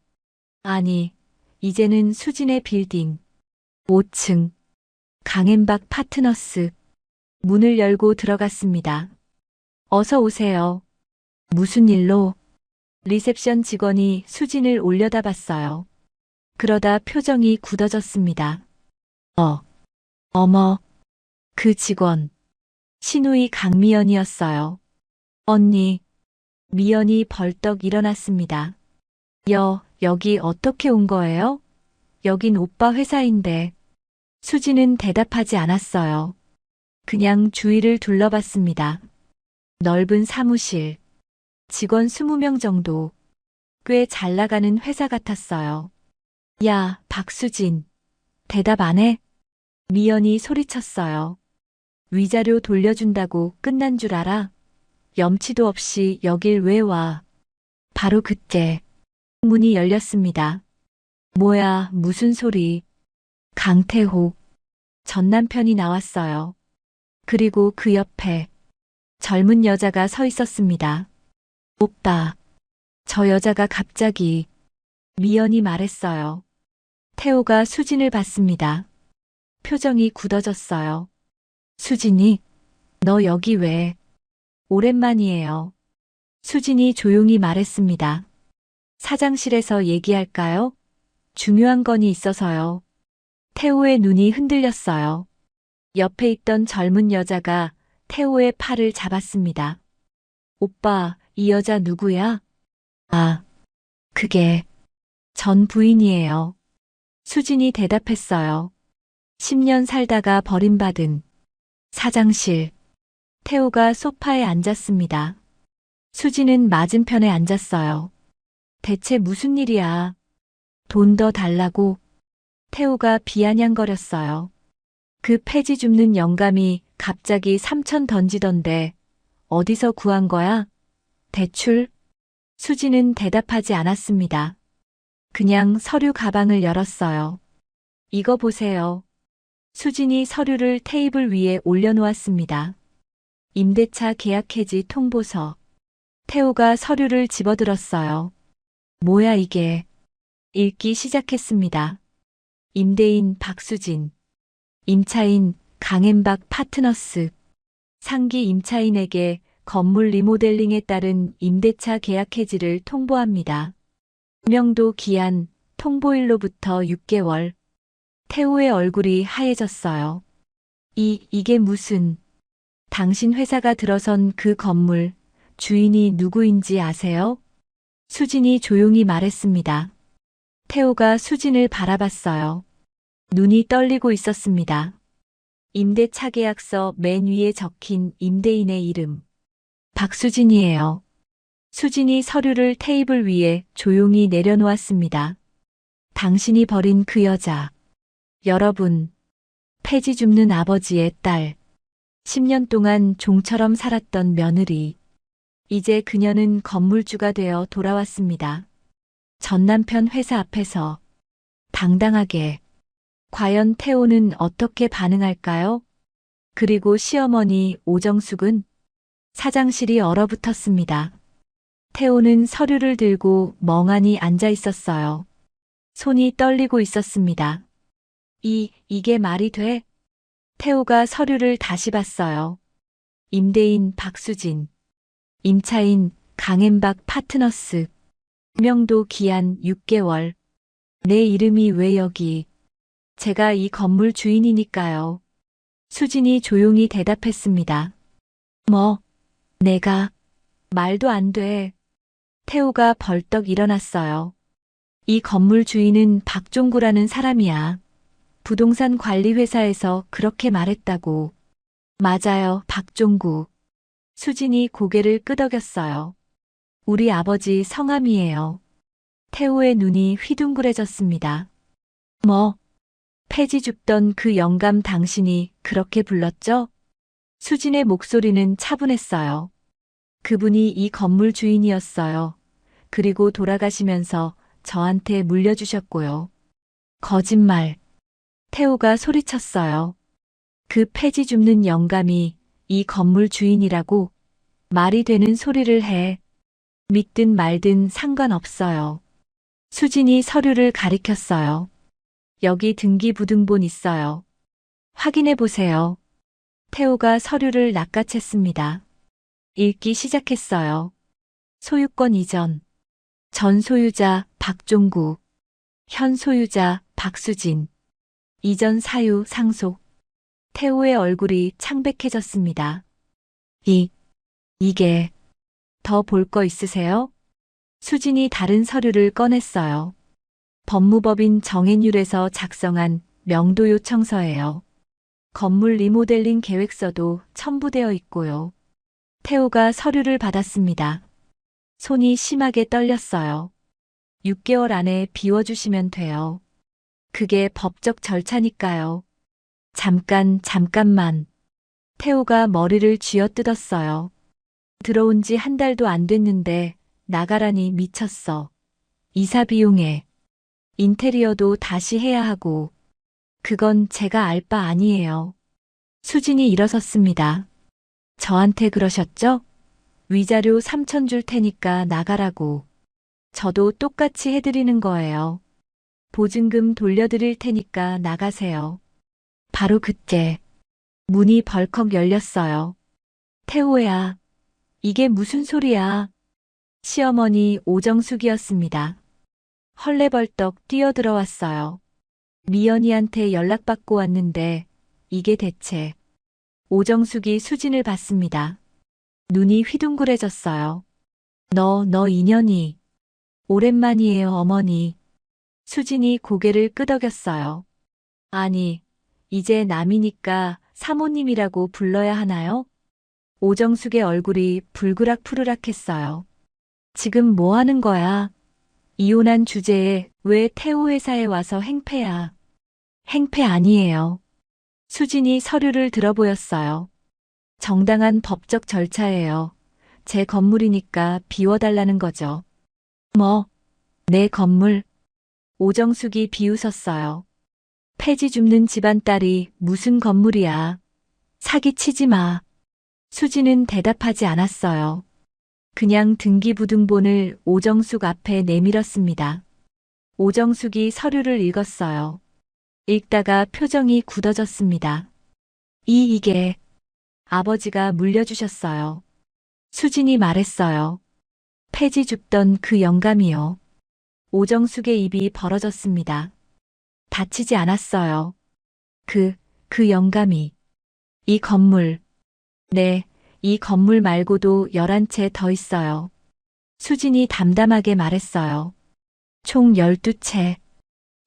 아니, 이제는 수진의 빌딩. 5층. 강엠박 파트너스. 문을 열고 들어갔습니다. 어서 오세요. 무슨 일로? 리셉션 직원이 수진을 올려다봤어요. 그러다 표정이 굳어졌습니다. 어머. 그 직원. 신우이 강미연이었어요. 언니. 미연이 벌떡 일어났습니다. 여기 어떻게 온 거예요? 여긴 오빠 회사인데. 수지는 대답하지 않았어요. 그냥 주위를 둘러봤습니다. 넓은 사무실, 직원 20명 정도, 꽤 잘 나가는 회사 같았어요. 야, 박수진, 대답 안 해? 미연이 소리쳤어요. 위자료 돌려준다고 끝난 줄 알아? 염치도 없이 여길 왜 와? 바로 그때 문이 열렸습니다. 뭐야, 무슨 소리? 강태호, 전 남편이 나왔어요. 그리고 그 옆에 젊은 여자가 서 있었습니다. 오빠, 저 여자가 갑자기 미연이 말했어요. 태호가 수진을 봤습니다. 표정이 굳어졌어요. 수진이, 너 여기 왜? 오랜만이에요. 수진이 조용히 말했습니다. 사장실에서 얘기할까요? 중요한 건이 있어서요. 태호의 눈이 흔들렸어요. 옆에 있던 젊은 여자가 태호의 팔을 잡았습니다. 오빠, 이 여자 누구야? 아, 그게 전 부인이에요. 수진이 대답했어요. 10년 살다가 버림받은 사장실. 태호가 소파에 앉았습니다. 수진은 맞은편에 앉았어요. 대체 무슨 일이야? 돈 더 달라고? 태호가 비아냥거렸어요. 그 폐지 줍는 영감이 갑자기 3천 던지던데 어디서 구한 거야? 대출? 수진은 대답하지 않았습니다. 그냥 서류 가방을 열었어요. 이거 보세요. 수진이 서류를 테이블 위에 올려놓았습니다. 임대차 계약 해지 통보서. 태호가 서류를 집어들었어요. 뭐야 이게? 읽기 시작했습니다. 임대인 박수진. 임차인 강엠박 파트너스. 상기 임차인에게 건물 리모델링에 따른 임대차 계약 해지를 통보합니다. 명도 기한 통보일로부터 6개월. 태호의 얼굴이 하얘졌어요. 이게 무슨... 당신 회사가 들어선 그 건물 주인이 누구인지 아세요? 수진이 조용히 말했습니다. 태호가 수진을 바라봤어요. 눈이 떨리고 있었습니다. 임대차 계약서 맨 위에 적힌 임대인의 이름. 박수진이에요. 수진이 서류를 테이블 위에 조용히 내려놓았습니다. 당신이 버린 그 여자. 여러분, 폐지 줍는 아버지의 딸. 10년 동안 종처럼 살았던 며느리. 이제 그녀는 건물주가 되어 돌아왔습니다. 전 남편 회사 앞에서 당당하게. 과연 태호는 어떻게 반응할까요? 그리고 시어머니 오정숙은 사장실이 얼어붙었습니다. 태호는 서류를 들고 멍하니 앉아 있었어요. 손이 떨리고 있었습니다. 이게 말이 돼? 태호가 서류를 다시 봤어요. 임대인 박수진. 임차인 강엠박 파트너스. 명도 기한 6개월. 내 이름이 왜 여기? 제가 이 건물 주인이니까요. 수진이 조용히 대답했습니다. 뭐, 내가? 말도 안 돼. 태호가 벌떡 일어났어요. 이 건물 주인은 박종구라는 사람이야. 부동산 관리 회사에서 그렇게 말했다고. 맞아요, 박종구. 수진이 고개를 끄덕였어요. 우리 아버지 성함이에요. 태호의 눈이 휘둥그레졌습니다. 뭐? 폐지 줍던 그 영감 당신이 그렇게 불렀죠? 수진의 목소리는 차분했어요. 그분이 이 건물 주인이었어요. 그리고 돌아가시면서 저한테 물려주셨고요. 거짓말. 태호가 소리쳤어요. 그 폐지 줍는 영감이 이 건물 주인이라고 말이 되는 소리를 해. 믿든 말든 상관없어요. 수진이 서류를 가리켰어요. 여기 등기부등본 있어요. 확인해 보세요. 태호가 서류를 낚아챘습니다. 읽기 시작했어요. 소유권 이전. 전 소유자 박종구. 현 소유자 박수진. 이전 사유 상속. 태호의 얼굴이 창백해졌습니다. 이게 더 볼 거 있으세요? 수진이 다른 서류를 꺼냈어요. 법무법인 정혜율에서 작성한 명도 요청서예요. 건물 리모델링 계획서도 첨부되어 있고요. 태호가 서류를 받았습니다. 손이 심하게 떨렸어요. 6개월 안에 비워주시면 돼요. 그게 법적 절차니까요. 잠깐만. 태호가 머리를 쥐어뜯었어요. 들어온 지 한 달도 안 됐는데 나가라니 미쳤어. 이사 비용에 인테리어도 다시 해야 하고. 그건 제가 알 바 아니에요. 수진이 일어섰습니다. 저한테 그러셨죠? 위자료 3천 줄 테니까 나가라고. 저도 똑같이 해드리는 거예요. 보증금 돌려드릴 테니까 나가세요. 바로 그때 문이 벌컥 열렸어요. 태호야, 이게 무슨 소리야? 시어머니 오정숙이었습니다. 헐레벌떡 뛰어들어왔어요. 미연이한테 연락받고 왔는데 이게 대체. 오정숙이 수진을 봤습니다. 눈이 휘둥그레졌어요. 너 인연이. 오랜만이에요, 어머니. 수진이 고개를 끄덕였어요. 아니, 이제 남이니까 사모님이라고 불러야 하나요? 오정숙의 얼굴이 불그락푸르락했어요. 지금 뭐 하는 거야? 이혼한 주제에 왜 태호 회사에 와서 행패야? 행패 아니에요. 수진이 서류를 들어보였어요. 정당한 법적 절차예요. 제 건물이니까 비워달라는 거죠. 뭐, 내 건물? 오정숙이 비웃었어요. 폐지 줍는 집안딸이 무슨 건물이야. 사기치지 마. 수진은 대답하지 않았어요. 그냥 등기부등본을 오정숙 앞에 내밀었습니다. 오정숙이 서류를 읽었어요. 읽다가 표정이 굳어졌습니다. 이게 아버지가 물려주셨어요. 수진이 말했어요. 폐지 줍던 그 영감이요. 오정숙의 입이 벌어졌습니다. 다치지 않았어요. 그 영감이. 이 건물. 네, 이 건물 말고도 11채 더 있어요. 수진이 담담하게 말했어요. 총 12채.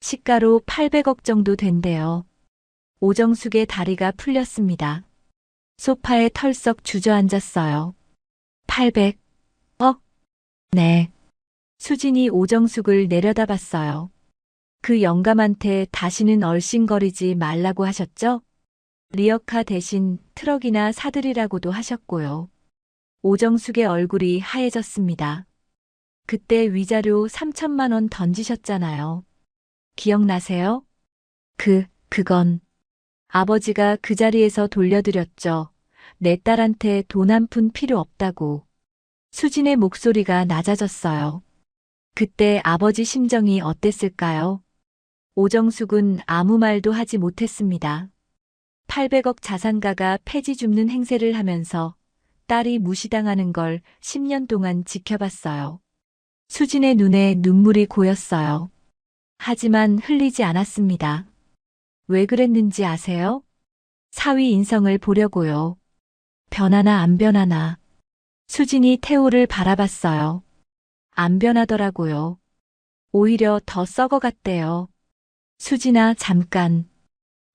시가로 800억 정도 된대요. 오정숙의 다리가 풀렸습니다. 소파에 털썩 주저앉았어요. 800억? 네. 수진이 오정숙을 내려다봤어요. 그 영감한테 다시는 얼씬거리지 말라고 하셨죠? 리어카 대신 트럭이나 사들이라고도 하셨고요. 오정숙의 얼굴이 하얘졌습니다. 그때 위자료 3천만 원 던지셨잖아요. 기억나세요? 그건 아버지가 그 자리에서 돌려드렸죠. 내 딸한테 돈 한 푼 필요 없다고. 수진의 목소리가 낮아졌어요. 그때 아버지 심정이 어땠을까요? 오정숙은 아무 말도 하지 못했습니다. 800억 자산가가 폐지 줍는 행세를 하면서 딸이 무시당하는 걸 10년 동안 지켜봤어요. 수진의 눈에 눈물이 고였어요. 하지만 흘리지 않았습니다. 왜 그랬는지 아세요? 사위 인성을 보려고요. 변하나 안 변하나. 수진이 태호를 바라봤어요. 안 변하더라고요. 오히려 더 썩어갔대요. 수진아, 잠깐.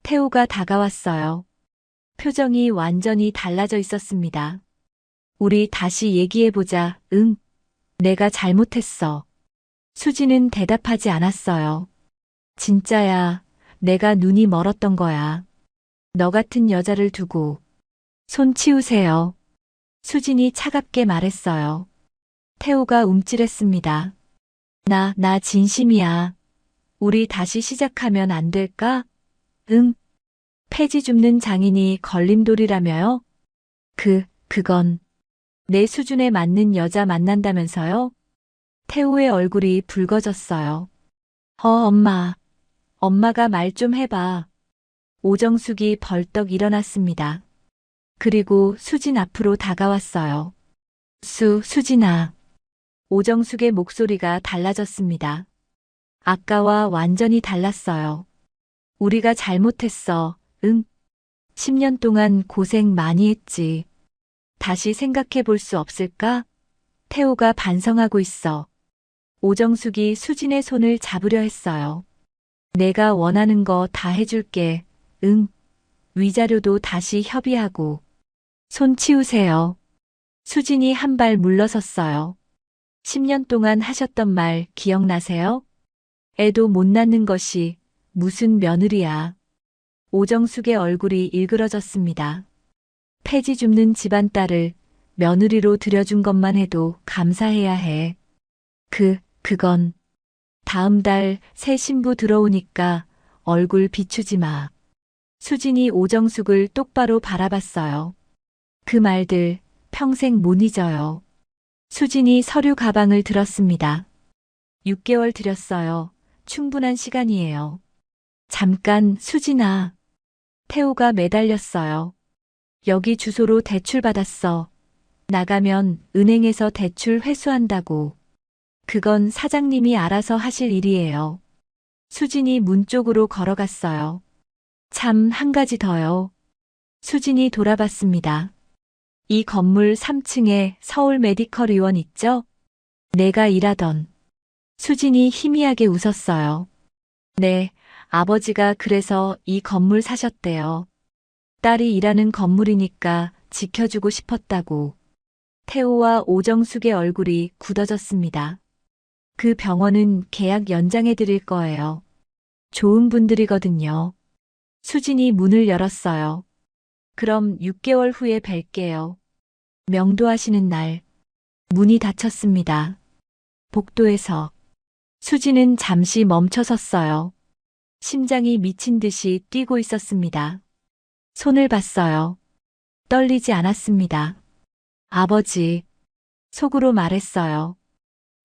태호가 다가왔어요. 표정이 완전히 달라져 있었습니다. 우리 다시 얘기해보자. 응. 내가 잘못했어. 수진은 대답하지 않았어요. 진짜야. 내가 눈이 멀었던 거야. 너 같은 여자를 두고. 손 치우세요. 수진이 차갑게 말했어요. 태호가 움찔했습니다. 나 진심이야. 우리 다시 시작하면 안 될까? 응. 폐지 줍는 장인이 걸림돌이라며요? 그건 내 수준에 맞는 여자 만난다면서요? 태호의 얼굴이 붉어졌어요. 엄마. 엄마가 말 좀 해봐. 오정숙이 벌떡 일어났습니다. 그리고 수진 앞으로 다가왔어요. 수진아. 오정숙의 목소리가 달라졌습니다. 아까와 완전히 달랐어요. 우리가 잘못했어. 응. 10년 동안 고생 많이 했지. 다시 생각해 볼 수 없을까? 태호가 반성하고 있어. 오정숙이 수진의 손을 잡으려 했어요. 내가 원하는 거 다 해줄게. 응. 위자료도 다시 협의하고. 손 치우세요. 수진이 한 발 물러섰어요. 10년 동안 하셨던 말 기억나세요? 애도 못 낳는 것이 무슨 며느리야. 오정숙의 얼굴이 일그러졌습니다. 폐지 줍는 집안 딸을 며느리로 들여준 것만 해도 감사해야 해. 그건 다음 달 새 신부 들어오니까 얼굴 비추지 마. 수진이 오정숙을 똑바로 바라봤어요. 그 말들 평생 못 잊어요. 수진이 서류 가방을 들었습니다. 6개월 들였어요. 충분한 시간이에요. 잠깐, 수진아. 태호가 매달렸어요. 여기 주소로 대출 받았어. 나가면 은행에서 대출 회수한다고. 그건 사장님이 알아서 하실 일이에요. 수진이 문 쪽으로 걸어갔어요. 참, 한 가지 더요. 수진이 돌아봤습니다. 이 건물 3층에 서울 메디컬 의원 있죠? 내가 일하던. 수진이 희미하게 웃었어요. 네, 아버지가 그래서 이 건물 사셨대요. 딸이 일하는 건물이니까 지켜주고 싶었다고. 태호와 오정숙의 얼굴이 굳어졌습니다. 그 병원은 계약 연장해 드릴 거예요. 좋은 분들이거든요. 수진이 문을 열었어요. 그럼 6개월 후에 뵐게요. 명도하시는 날. 문이 닫혔습니다. 복도에서. 수진은 잠시 멈춰 섰어요. 심장이 미친 듯이 뛰고 있었습니다. 손을 봤어요. 떨리지 않았습니다. 아버지. 속으로 말했어요.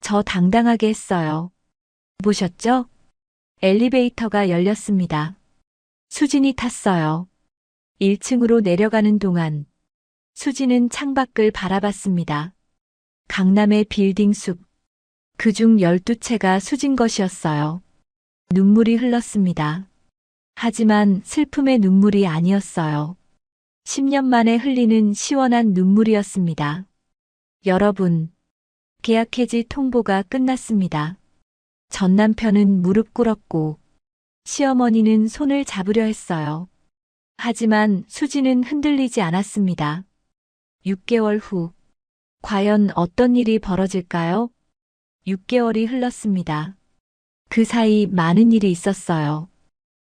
저 당당하게 했어요. 보셨죠? 엘리베이터가 열렸습니다. 수진이 탔어요. 1층으로 내려가는 동안 수진은 창밖을 바라봤습니다. 강남의 빌딩 숲. 그중 12채가 수진 것이었어요. 눈물이 흘렀습니다. 하지만 슬픔의 눈물이 아니었어요. 10년 만에 흘리는 시원한 눈물이었습니다. 여러분, 계약 해지 통보가 끝났습니다. 전 남편은 무릎 꿇었고 시어머니는 손을 잡으려 했어요. 하지만 수진은 흔들리지 않았습니다. 6개월 후, 과연 어떤 일이 벌어질까요? 6개월이 흘렀습니다. 그 사이 많은 일이 있었어요.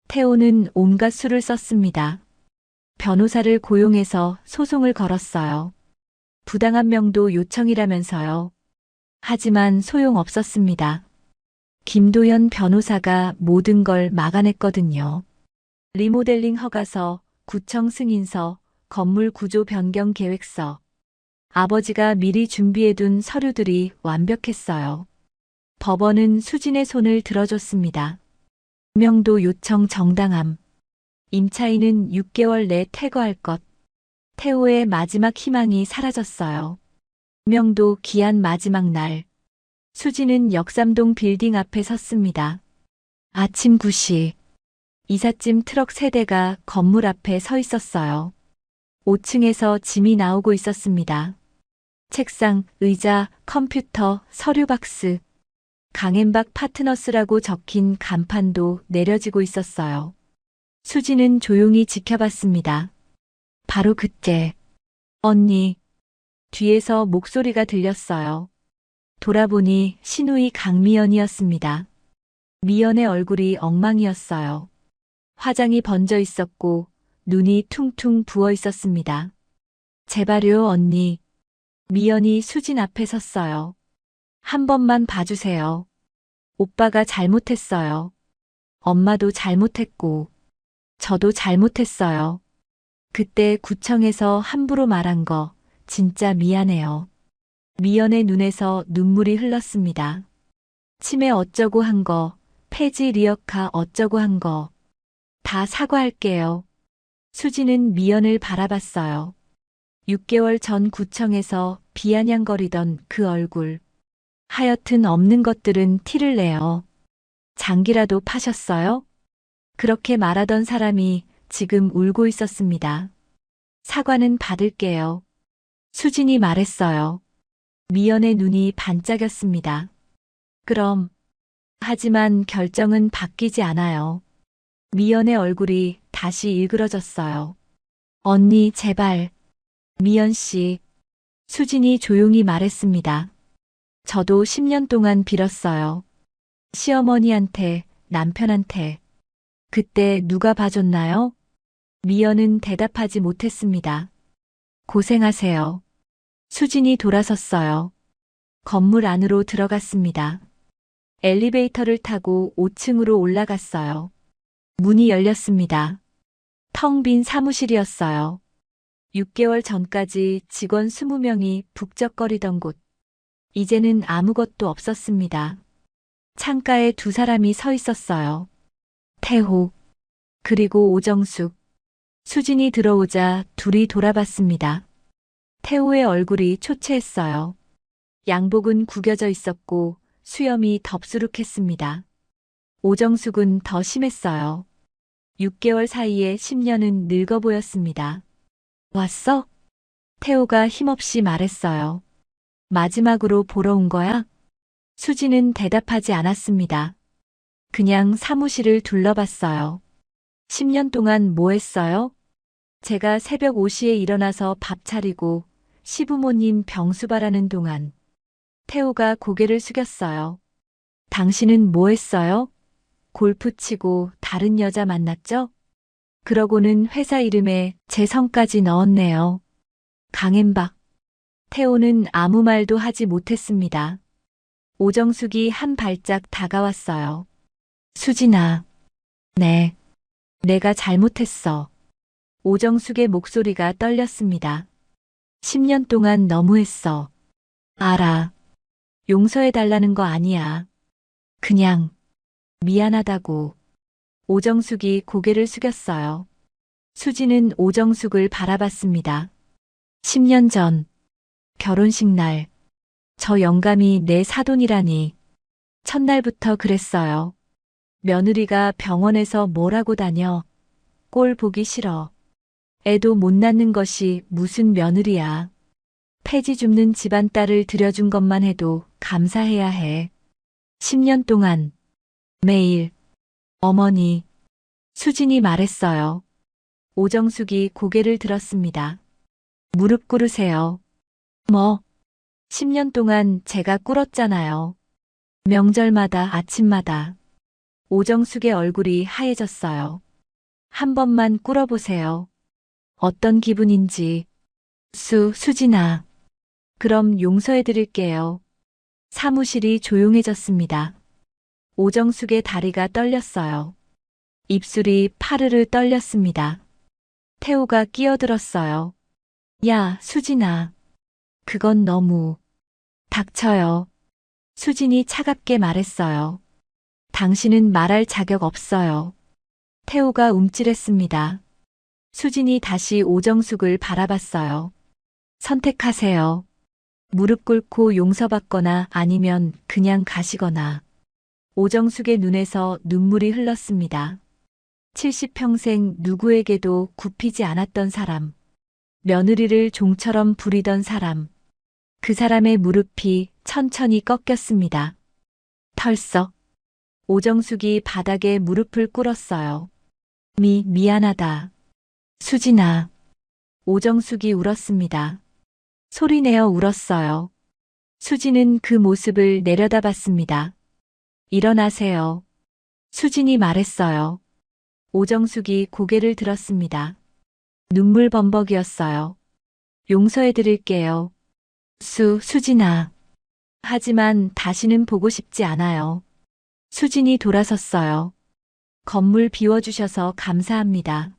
태호는 온갖 수를 썼습니다. 변호사를 고용해서 소송을 걸었어요. 부당한 명도 요청이라면서요. 하지만 소용없었습니다. 김도현 변호사가 모든 걸 막아냈거든요. 리모델링 허가서, 구청 승인서, 건물 구조 변경 계획서. 아버지가 미리 준비해둔 서류들이 완벽했어요. 법원은 수진의 손을 들어줬습니다. 명도 요청 정당함. 임차인은 6개월 내 퇴거할 것. 태호의 마지막 희망이 사라졌어요. 명도 기한 마지막 날. 수진은 역삼동 빌딩 앞에 섰습니다. 아침 9시. 이삿짐 트럭 3대가 건물 앞에 서 있었어요. 5층에서 짐이 나오고 있었습니다. 책상, 의자, 컴퓨터, 서류 박스. 강앤박 파트너스라고 적힌 간판도 내려지고 있었어요. 수진은 조용히 지켜봤습니다. 바로 그때, 언니, 뒤에서 목소리가 들렸어요. 돌아보니 시누이 강미연이었습니다. 미연의 얼굴이 엉망이었어요. 화장이 번져 있었고 눈이 퉁퉁 부어 있었습니다. 제발요, 언니. 미연이 수진 앞에 섰어요. 한 번만 봐주세요. 오빠가 잘못했어요. 엄마도 잘못했고, 저도 잘못했어요. 그때 구청에서 함부로 말한 거 진짜 미안해요. 미연의 눈에서 눈물이 흘렀습니다. 치매 어쩌고 한 거, 폐지 리어카 어쩌고 한 거, 다 사과할게요. 수진은 미연을 바라봤어요. 6개월 전 구청에서 비아냥거리던 그 얼굴. 하여튼 없는 것들은 티를 내요. 장기라도 파셨어요? 그렇게 말하던 사람이 지금 울고 있었습니다. 사과는 받을게요. 수진이 말했어요. 미연의 눈이 반짝였습니다. 그럼, 하지만 결정은 바뀌지 않아요. 미연의 얼굴이 다시 일그러졌어요. 언니, 제발. 미연 씨. 수진이 조용히 말했습니다. 저도 10년 동안 빌었어요. 시어머니한테, 남편한테. 그때 누가 봐줬나요? 미연은 대답하지 못했습니다. 고생하세요. 수진이 돌아섰어요. 건물 안으로 들어갔습니다. 엘리베이터를 타고 5층으로 올라갔어요. 문이 열렸습니다. 텅 빈 사무실이었어요. 6개월 전까지 직원 20명이 북적거리던 곳. 이제는 아무것도 없었습니다. 창가에 두 사람이 서 있었어요. 태호, 그리고 오정숙. 수진이 들어오자 둘이 돌아봤습니다. 태호의 얼굴이 초췌했어요. 양복은 구겨져 있었고 수염이 덥수룩했습니다. 오정숙은 더 심했어요. 6개월 사이에 10년은 늙어 보였습니다. 왔어? 태호가 힘없이 말했어요. 마지막으로 보러 온 거야? 수지는 대답하지 않았습니다. 그냥 사무실을 둘러봤어요. 10년 동안 뭐 했어요? 제가 새벽 5시에 일어나서 밥 차리고 시부모님 병수 바라는 동안. 태호가 고개를 숙였어요. 당신은 뭐 했어요? 골프 치고 다른 여자 만났죠? 그러고는 회사 이름에 제 성까지 넣었네요. 강앤박. 태호는 아무 말도 하지 못했습니다. 오정숙이 한 발짝 다가왔어요. 수진아. 네. 내가 잘못했어. 오정숙의 목소리가 떨렸습니다. 10년 동안 너무했어. 알아. 용서해달라는 거 아니야. 그냥 미안하다고. 오정숙이 고개를 숙였어요. 수지는 오정숙을 바라봤습니다. 10년 전 결혼식 날 저 영감이 내 사돈이라니. 첫날부터 그랬어요. 며느리가 병원에서 뭐라고 다녀. 꼴 보기 싫어. 애도 못 낳는 것이 무슨 며느리야. 폐지 줍는 집안 딸을 들여준 것만 해도 감사해야 해. 10년 동안 매일 어머니. 수진이 말했어요. 오정숙이 고개를 들었습니다. 무릎 꿇으세요. 뭐? 10년 동안 제가 꿇었잖아요. 명절마다 아침마다. 오정숙의 얼굴이 하얘졌어요. 한 번만 꿇어보세요. 어떤 기분인지. 수진아. 그럼 용서해드릴게요. 사무실이 조용해졌습니다. 오정숙의 다리가 떨렸어요. 입술이 파르르 떨렸습니다. 태호가 끼어들었어요. 야, 수진아. 그건 너무. 닥쳐요. 수진이 차갑게 말했어요. 당신은 말할 자격 없어요. 태호가 움찔했습니다. 수진이 다시 오정숙을 바라봤어요. 선택하세요. 무릎 꿇고 용서받거나 아니면 그냥 가시거나. 오정숙의 눈에서 눈물이 흘렀습니다. 70평생 누구에게도 굽히지 않았던 사람. 며느리를 종처럼 부리던 사람. 그 사람의 무릎이 천천히 꺾였습니다. 털썩. 오정숙이 바닥에 무릎을 꿇었어요. 미안하다. 수진아. 오정숙이 울었습니다. 소리내어 울었어요. 수진은 그 모습을 내려다봤습니다. 일어나세요. 수진이 말했어요. 오정숙이 고개를 들었습니다. 눈물 범벅이었어요. 용서해드릴게요. 수진아. 하지만 다시는 보고 싶지 않아요. 수진이 돌아섰어요. 건물 비워주셔서 감사합니다.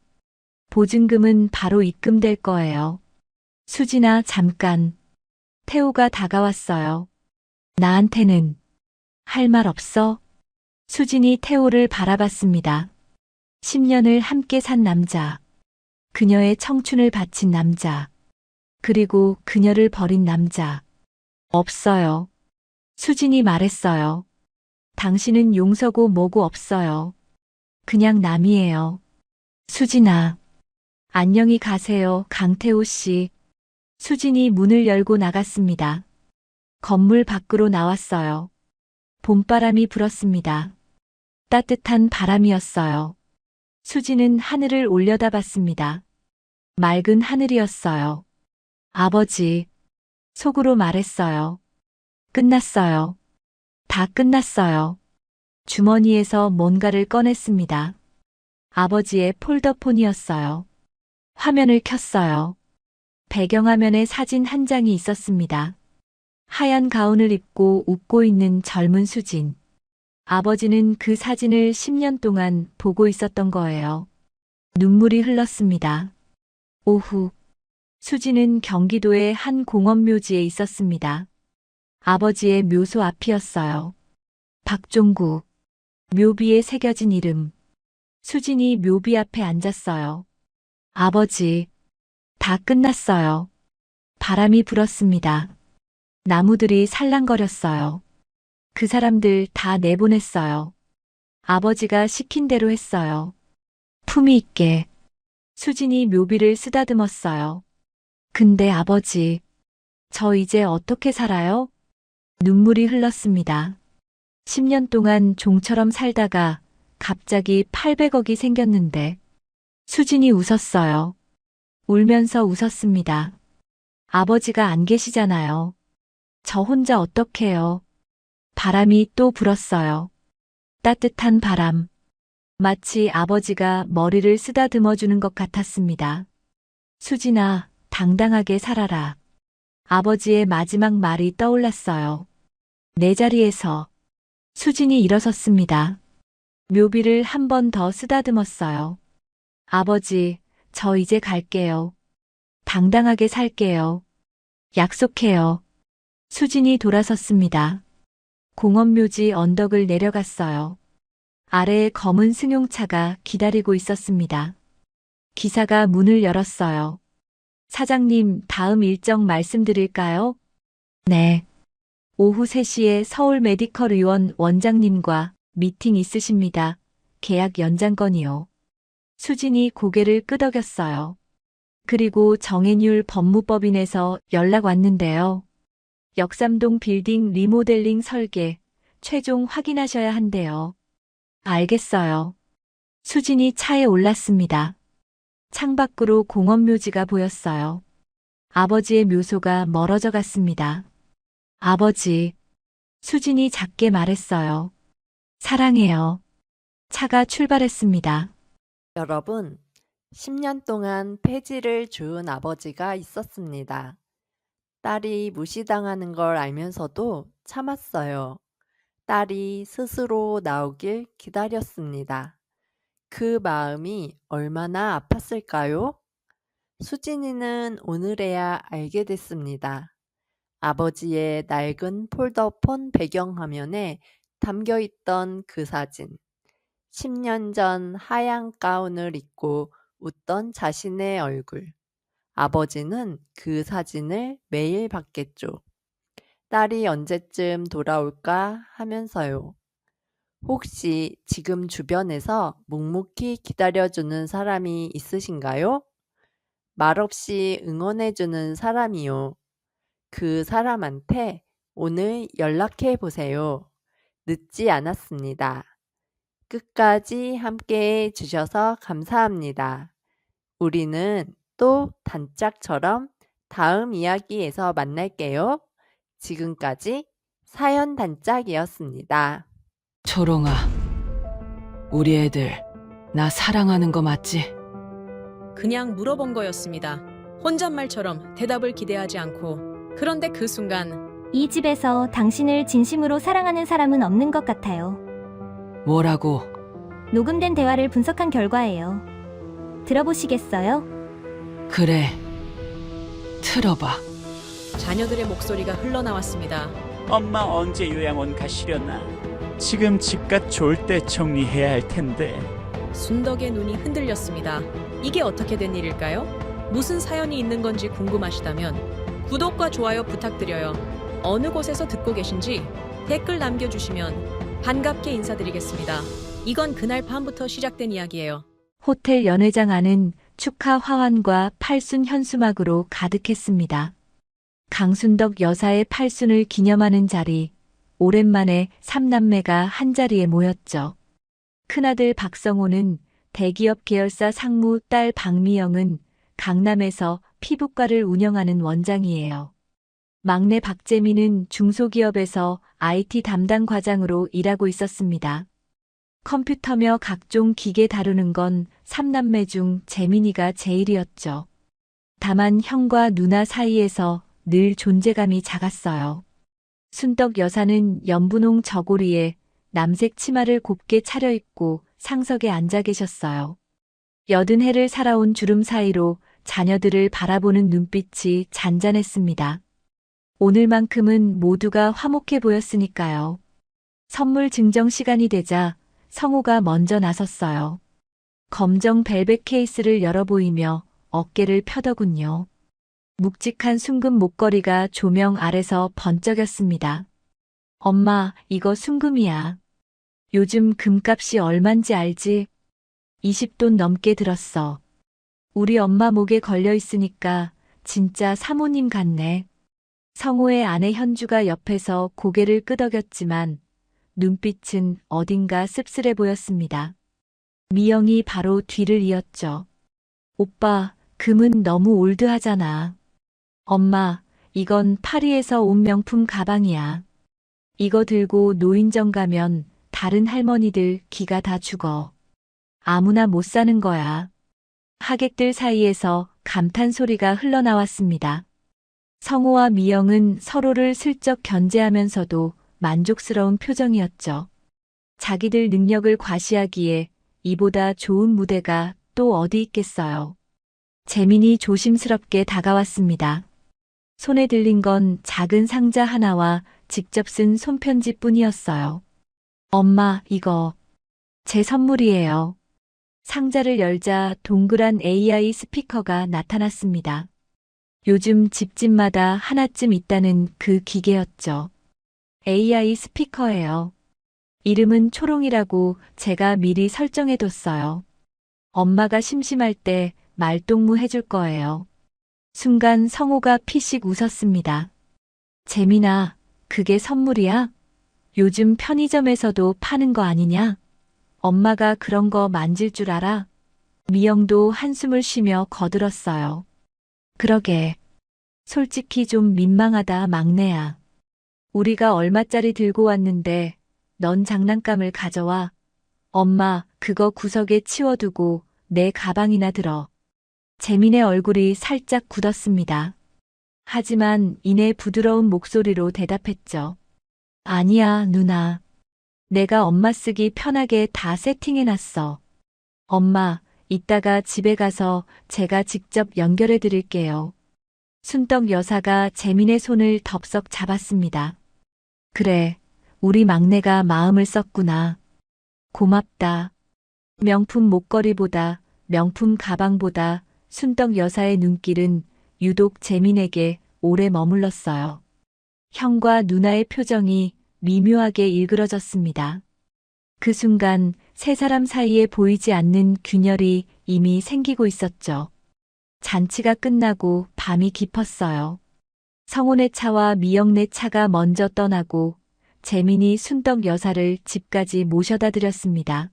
보증금은 바로 입금될 거예요. 수진아, 잠깐. 태호가 다가왔어요. 나한테는 할 말 없어? 수진이 태호를 바라봤습니다. 10년을 함께 산 남자. 그녀의 청춘을 바친 남자. 그리고 그녀를 버린 남자. 없어요. 수진이 말했어요. 당신은 용서고 뭐고 없어요. 그냥 남이에요. 수진아. 안녕히 가세요, 강태호 씨. 수진이 문을 열고 나갔습니다. 건물 밖으로 나왔어요. 봄바람이 불었습니다. 따뜻한 바람이었어요. 수지는 하늘을 올려다봤습니다. 맑은 하늘이었어요. 아버지, 속으로 말했어요. 끝났어요. 다 끝났어요. 주머니에서 뭔가를 꺼냈습니다. 아버지의 폴더폰이었어요. 화면을 켰어요. 배경화면에 사진 한 장이 있었습니다. 하얀 가운을 입고 웃고 있는 젊은 수진. 아버지는 그 사진을 10년 동안 보고 있었던 거예요. 눈물이 흘렀습니다. 오후, 수진은 경기도의 한 공원묘지에 있었습니다. 아버지의 묘소 앞이었어요. 박종구. 묘비에 새겨진 이름. 수진이 묘비 앞에 앉았어요. 아버지, 다 끝났어요. 바람이 불었습니다. 나무들이 살랑거렸어요. 그 사람들 다 내보냈어요. 아버지가 시킨 대로 했어요. 품위 있게. 수진이 묘비를 쓰다듬었어요. 근데 아버지, 저 이제 어떻게 살아요? 눈물이 흘렀습니다. 10년 동안 종처럼 살다가 갑자기 800억이 생겼는데 수진이 웃었어요. 울면서 웃었습니다. 아버지가 안 계시잖아요. 저 혼자 어떡해요. 바람이 또 불었어요. 따뜻한 바람. 마치 아버지가 머리를 쓰다듬어 주는 것 같았습니다. 수진아, 당당하게 살아라. 아버지의 마지막 말이 떠올랐어요. 내 자리에서. 수진이 일어섰습니다. 묘비를 한 번 더 쓰다듬었어요. 아버지, 저 이제 갈게요. 당당하게 살게요. 약속해요. 수진이 돌아섰습니다. 공원묘지 언덕을 내려갔어요. 아래에 검은 승용차가 기다리고 있었습니다. 기사가 문을 열었어요. 사장님, 다음 일정 말씀드릴까요? 네. 오후 3시에 서울 메디컬 의원 원장님과 미팅 있으십니다. 계약 연장건이요. 수진이 고개를 끄덕였어요. 그리고 정혜율 법무법인에서 연락 왔는데요. 역삼동 빌딩 리모델링 설계 최종 확인하셔야 한대요. 알겠어요. 수진이 차에 올랐습니다. 창밖으로 공원묘지가 보였어요. 아버지의 묘소가 멀어져 갔습니다. 아버지, 수진이 작게 말했어요. 사랑해요. 차가 출발했습니다. 여러분, 10년 동안 폐지를 준 아버지가 있었습니다. 딸이 무시당하는 걸 알면서도 참았어요. 딸이 스스로 나오길 기다렸습니다. 그 마음이 얼마나 아팠을까요? 수진이는 오늘에야 알게 됐습니다. 아버지의 낡은 폴더폰 배경화면에 담겨있던 그 사진. 10년 전 하얀 가운을 입고 웃던 자신의 얼굴. 아버지는 그 사진을 매일 봤겠죠. 딸이 언제쯤 돌아올까 하면서요. 혹시 지금 주변에서 묵묵히 기다려주는 사람이 있으신가요? 말없이 응원해주는 사람이요. 그 사람한테 오늘 연락해 보세요. 늦지 않았습니다. 끝까지 함께 해주셔서 감사합니다. 우리는 또 단짝처럼 다음 이야기에서 만날게요. 지금까지 사연 단짝이었습니다. 초롱아, 우리 애들 나 사랑하는 거 맞지? 그냥 물어본 거였습니다. 혼잣말처럼 대답을 기대하지 않고. 그런데 그 순간 이 집에서 당신을 진심으로 사랑하는 사람은 없는 것 같아요. 뭐라고? 녹음된 대화를 분석한 결과예요. 들어보시겠어요? 그래, 틀어봐. 자녀들의 목소리가 흘러나왔습니다. 엄마 언제 요양원 가시려나? 지금 집값 좋을 때 정리해야 할 텐데. 순덕의 눈이 흔들렸습니다. 이게 어떻게 된 일일까요? 무슨 사연이 있는 건지 궁금하시다면 구독과 좋아요 부탁드려요. 어느 곳에서 듣고 계신지 댓글 남겨주시면 반갑게 인사드리겠습니다. 이건 그날 밤부터 시작된 이야기예요. 호텔 연회장 안은 축하 화환과 팔순 현수막으로 가득했습니다. 강순덕 여사의 팔순을 기념하는 자리, 오랜만에 삼남매가 한자리에 모였죠. 큰아들 박성호는 대기업 계열사 상무 딸 박미영은 강남에서 피부과를 운영하는 원장이에요. 막내 박재민은 중소기업에서 IT 담당 과장으로 일하고 있었습니다. 컴퓨터며 각종 기계 다루는 건 3남매 중 재민이가 제일이었죠. 다만 형과 누나 사이에서 늘 존재감이 작았어요. 순떡 여사는 연분홍 저고리에 남색 치마를 곱게 차려입고 상석에 앉아 계셨어요. 여든 해를 살아온 주름 사이로 자녀들을 바라보는 눈빛이 잔잔했습니다. 오늘만큼은 모두가 화목해 보였으니까요. 선물 증정 시간이 되자 성우가 먼저 나섰어요. 검정 벨벳 케이스를 열어 보이며 어깨를 펴더군요. 묵직한 순금 목걸이가 조명 아래서 번쩍였습니다. 엄마, 이거 순금이야. 요즘 금값이 얼만지 알지? 20돈 넘게 들었어. 우리 엄마 목에 걸려 있으니까 진짜 사모님 같네. 성호의 아내 현주가 옆에서 고개를 끄덕였지만 눈빛은 어딘가 씁쓸해 보였습니다. 미영이 바로 뒤를 이었죠. 오빠, 금은 너무 올드하잖아. 엄마, 이건 파리에서 온 명품 가방이야. 이거 들고 노인정 가면 다른 할머니들 기가 다 죽어. 아무나 못 사는 거야. 하객들 사이에서 감탄 소리가 흘러나왔습니다. 성호와 미영은 서로를 슬쩍 견제하면서도 만족스러운 표정이었죠. 자기들 능력을 과시하기에 이보다 좋은 무대가 또 어디 있겠어요. 재민이 조심스럽게 다가왔습니다. 손에 들린 건 작은 상자 하나와 직접 쓴 손편지뿐이었어요. 엄마, 이거 제 선물이에요. 상자를 열자 동그란 AI 스피커가 나타났습니다. 요즘 집집마다 하나쯤 있다는 그 기계였죠. AI 스피커예요. 이름은 초롱이라고 제가 미리 설정해뒀어요. 엄마가 심심할 때 말동무 해줄 거예요. 순간 성호가 피식 웃었습니다. 재민아, 그게 선물이야? 요즘 편의점에서도 파는 거 아니냐? 엄마가 그런 거 만질 줄 알아? 미영도 한숨을 쉬며 거들었어요. 그러게. 솔직히 좀 민망하다, 막내야. 우리가 얼마짜리 들고 왔는데 넌 장난감을 가져와. 엄마, 그거 구석에 치워두고 내 가방이나 들어. 재민의 얼굴이 살짝 굳었습니다. 하지만 이내 부드러운 목소리로 대답했죠. 아니야, 누나. 내가 엄마 쓰기 편하게 다 세팅해놨어. 엄마, 이따가 집에 가서 제가 직접 연결해 드릴게요. 순떡 여사가 재민의 손을 덥석 잡았습니다. 그래, 우리 막내가 마음을 썼구나. 고맙다. 명품 목걸이보다, 명품 가방보다 순떡 여사의 눈길은 유독 재민에게 오래 머물렀어요. 형과 누나의 표정이 미묘하게 일그러졌습니다. 그 순간 세 사람 사이에 보이지 않는 균열이 이미 생기고 있었죠. 잔치가 끝나고 밤이 깊었어요. 성훈의 차와 미영네 차가 먼저 떠나고 재민이 순떡 여사를 집까지 모셔다 드렸습니다.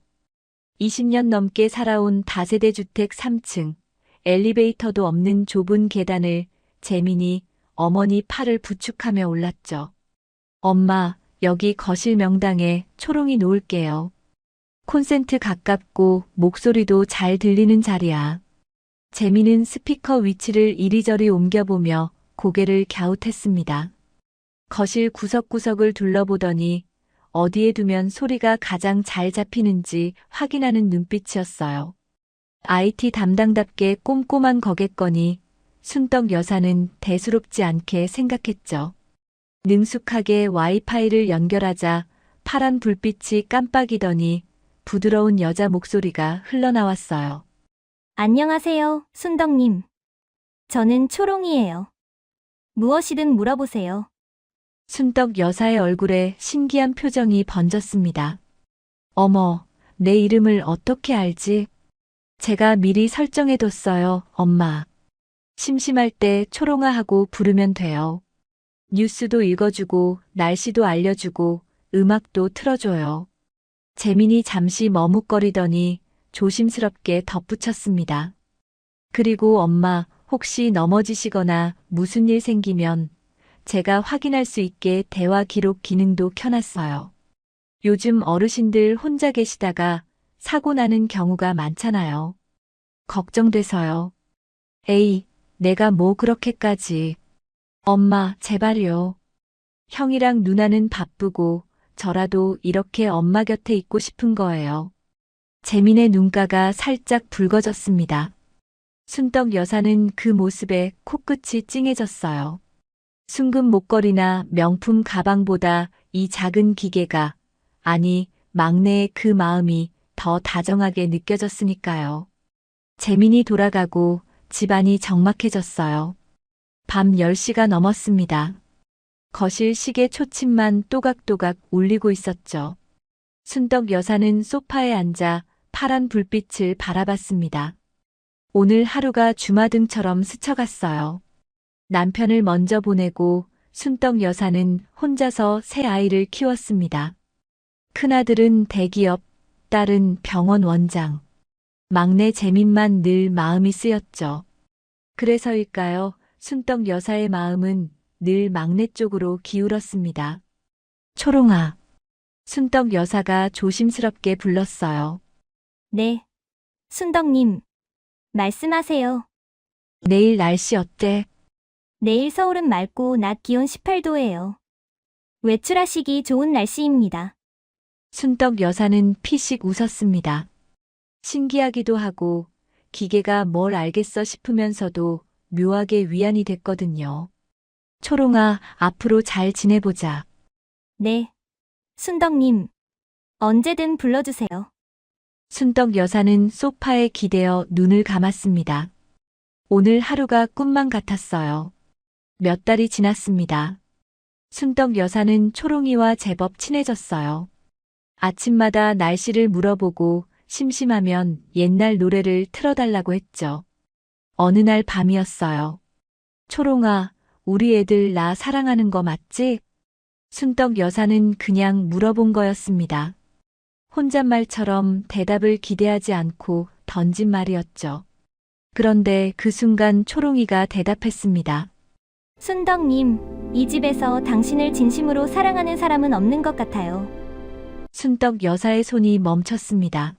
20년 넘게 살아온 다세대 주택 3층, 엘리베이터도 없는 좁은 계단을 재민이 어머니 팔을 부축하며 올랐죠. 엄마, 여기 거실 명당에 초롱이 놓을게요. 콘센트 가깝고 목소리도 잘 들리는 자리야. 재민은 스피커 위치를 이리저리 옮겨보며 고개를 갸웃했습니다. 거실 구석구석을 둘러보더니 어디에 두면 소리가 가장 잘 잡히는지 확인하는 눈빛이었어요. IT 담당답게 꼼꼼한 거겠거니 순떡 여사는 대수롭지 않게 생각했죠. 능숙하게 와이파이를 연결하자 파란 불빛이 깜빡이더니 부드러운 여자 목소리가 흘러나왔어요. 안녕하세요, 순덕님. 저는 초롱이에요. 무엇이든 물어보세요. 순떡 여사의 얼굴에 신기한 표정이 번졌습니다. 어머, 내 이름을 어떻게 알지? 제가 미리 설정해뒀어요, 엄마. 심심할 때 초롱아 하고 부르면 돼요. 뉴스도 읽어주고 날씨도 알려주고 음악도 틀어줘요. 재민이 잠시 머뭇거리더니 조심스럽게 덧붙였습니다. 그리고 엄마, 혹시 넘어지시거나 무슨 일 생기면 제가 확인할 수 있게 대화 기록 기능도 켜놨어요. 요즘 어르신들 혼자 계시다가 사고 나는 경우가 많잖아요. 걱정돼서요. 에이, 내가 뭐 그렇게까지. 엄마, 제발요. 형이랑 누나는 바쁘고 저라도 이렇게 엄마 곁에 있고 싶은 거예요. 재민의 눈가가 살짝 붉어졌습니다. 순떡 여사는 그 모습에 코끝이 찡해졌어요. 순금 목걸이나 명품 가방보다 이 작은 기계가, 아니, 막내의 그 마음이 더 다정하게 느껴졌으니까요. 재민이 돌아가고 집안이 적막해졌어요. 밤 10시가 넘었습니다. 거실 시계 초침만 또각또각 울리고 있었죠. 순떡 여사는 소파에 앉아 파란 불빛을 바라봤습니다. 오늘 하루가 주마등처럼 스쳐갔어요. 남편을 먼저 보내고 순떡 여사는 혼자서 새 아이를 키웠습니다. 큰아들은 대기업, 딸은 병원 원장. 막내 재민만 늘 마음이 쓰였죠. 그래서일까요? 순떡 여사의 마음은 늘 막내 쪽으로 기울었습니다. 초롱아. 순떡 여사가 조심스럽게 불렀어요. 네. 순덕님. 말씀하세요. 내일 날씨 어때? 내일 서울은 맑고 낮 기온 18도예요. 외출하시기 좋은 날씨입니다. 순떡 여사는 피식 웃었습니다. 신기하기도 하고 기계가 뭘 알겠어 싶으면서도 묘하게 위안이 됐거든요. 초롱아, 앞으로 잘 지내보자. 네. 순덕님. 언제든 불러주세요. 순떡 여사는 소파에 기대어 눈을 감았습니다. 오늘 하루가 꿈만 같았어요. 몇 달이 지났습니다. 순떡 여사는 초롱이와 제법 친해졌어요. 아침마다 날씨를 물어보고 심심하면 옛날 노래를 틀어달라고 했죠. 어느 날 밤이었어요. 초롱아, 우리 애들 나 사랑하는 거 맞지? 순떡 여사는 그냥 물어본 거였습니다. 혼잣말처럼 대답을 기대하지 않고 던진 말이었죠. 그런데 그 순간 초롱이가 대답했습니다. 순덕님, 이 집에서 당신을 진심으로 사랑하는 사람은 없는 것 같아요. 순떡 여사의 손이 멈췄습니다.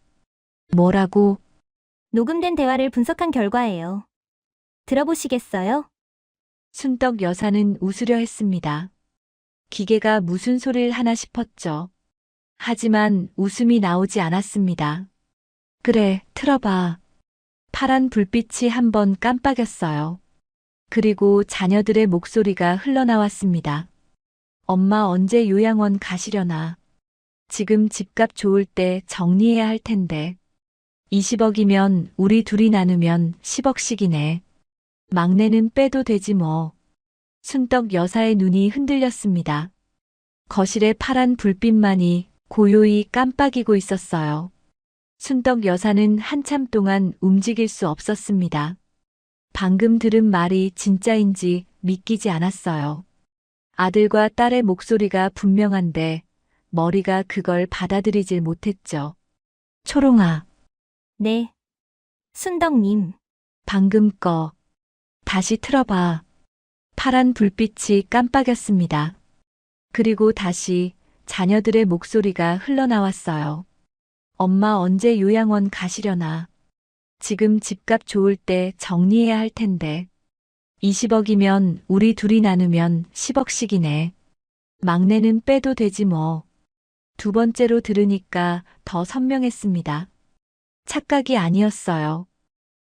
뭐라고? 녹음된 대화를 분석한 결과예요. 들어보시겠어요? 순떡 여사는 웃으려 했습니다. 기계가 무슨 소리를 하나 싶었죠. 하지만 웃음이 나오지 않았습니다. 그래, 틀어봐. 파란 불빛이 한번 깜빡였어요. 그리고 자녀들의 목소리가 흘러나왔습니다. 엄마 언제 요양원 가시려나? 지금 집값 좋을 때 정리해야 할 텐데. 20억이면 우리 둘이 나누면 10억씩이네. 막내는 빼도 되지 뭐. 순떡 여사의 눈이 흔들렸습니다. 거실의 파란 불빛만이 고요히 깜빡이고 있었어요. 순떡 여사는 한참 동안 움직일 수 없었습니다. 방금 들은 말이 진짜인지 믿기지 않았어요. 아들과 딸의 목소리가 분명한데 머리가 그걸 받아들이질 못했죠. 초롱아. 네. 순덕님. 방금 거. 다시 틀어봐. 파란 불빛이 깜빡였습니다. 그리고 다시 자녀들의 목소리가 흘러나왔어요. 엄마 언제 요양원 가시려나? 지금 집값 좋을 때 정리해야 할 텐데. 20억이면 우리 둘이 나누면 10억씩이네. 막내는 빼도 되지 뭐. 두 번째로 들으니까 더 선명했습니다. 착각이 아니었어요.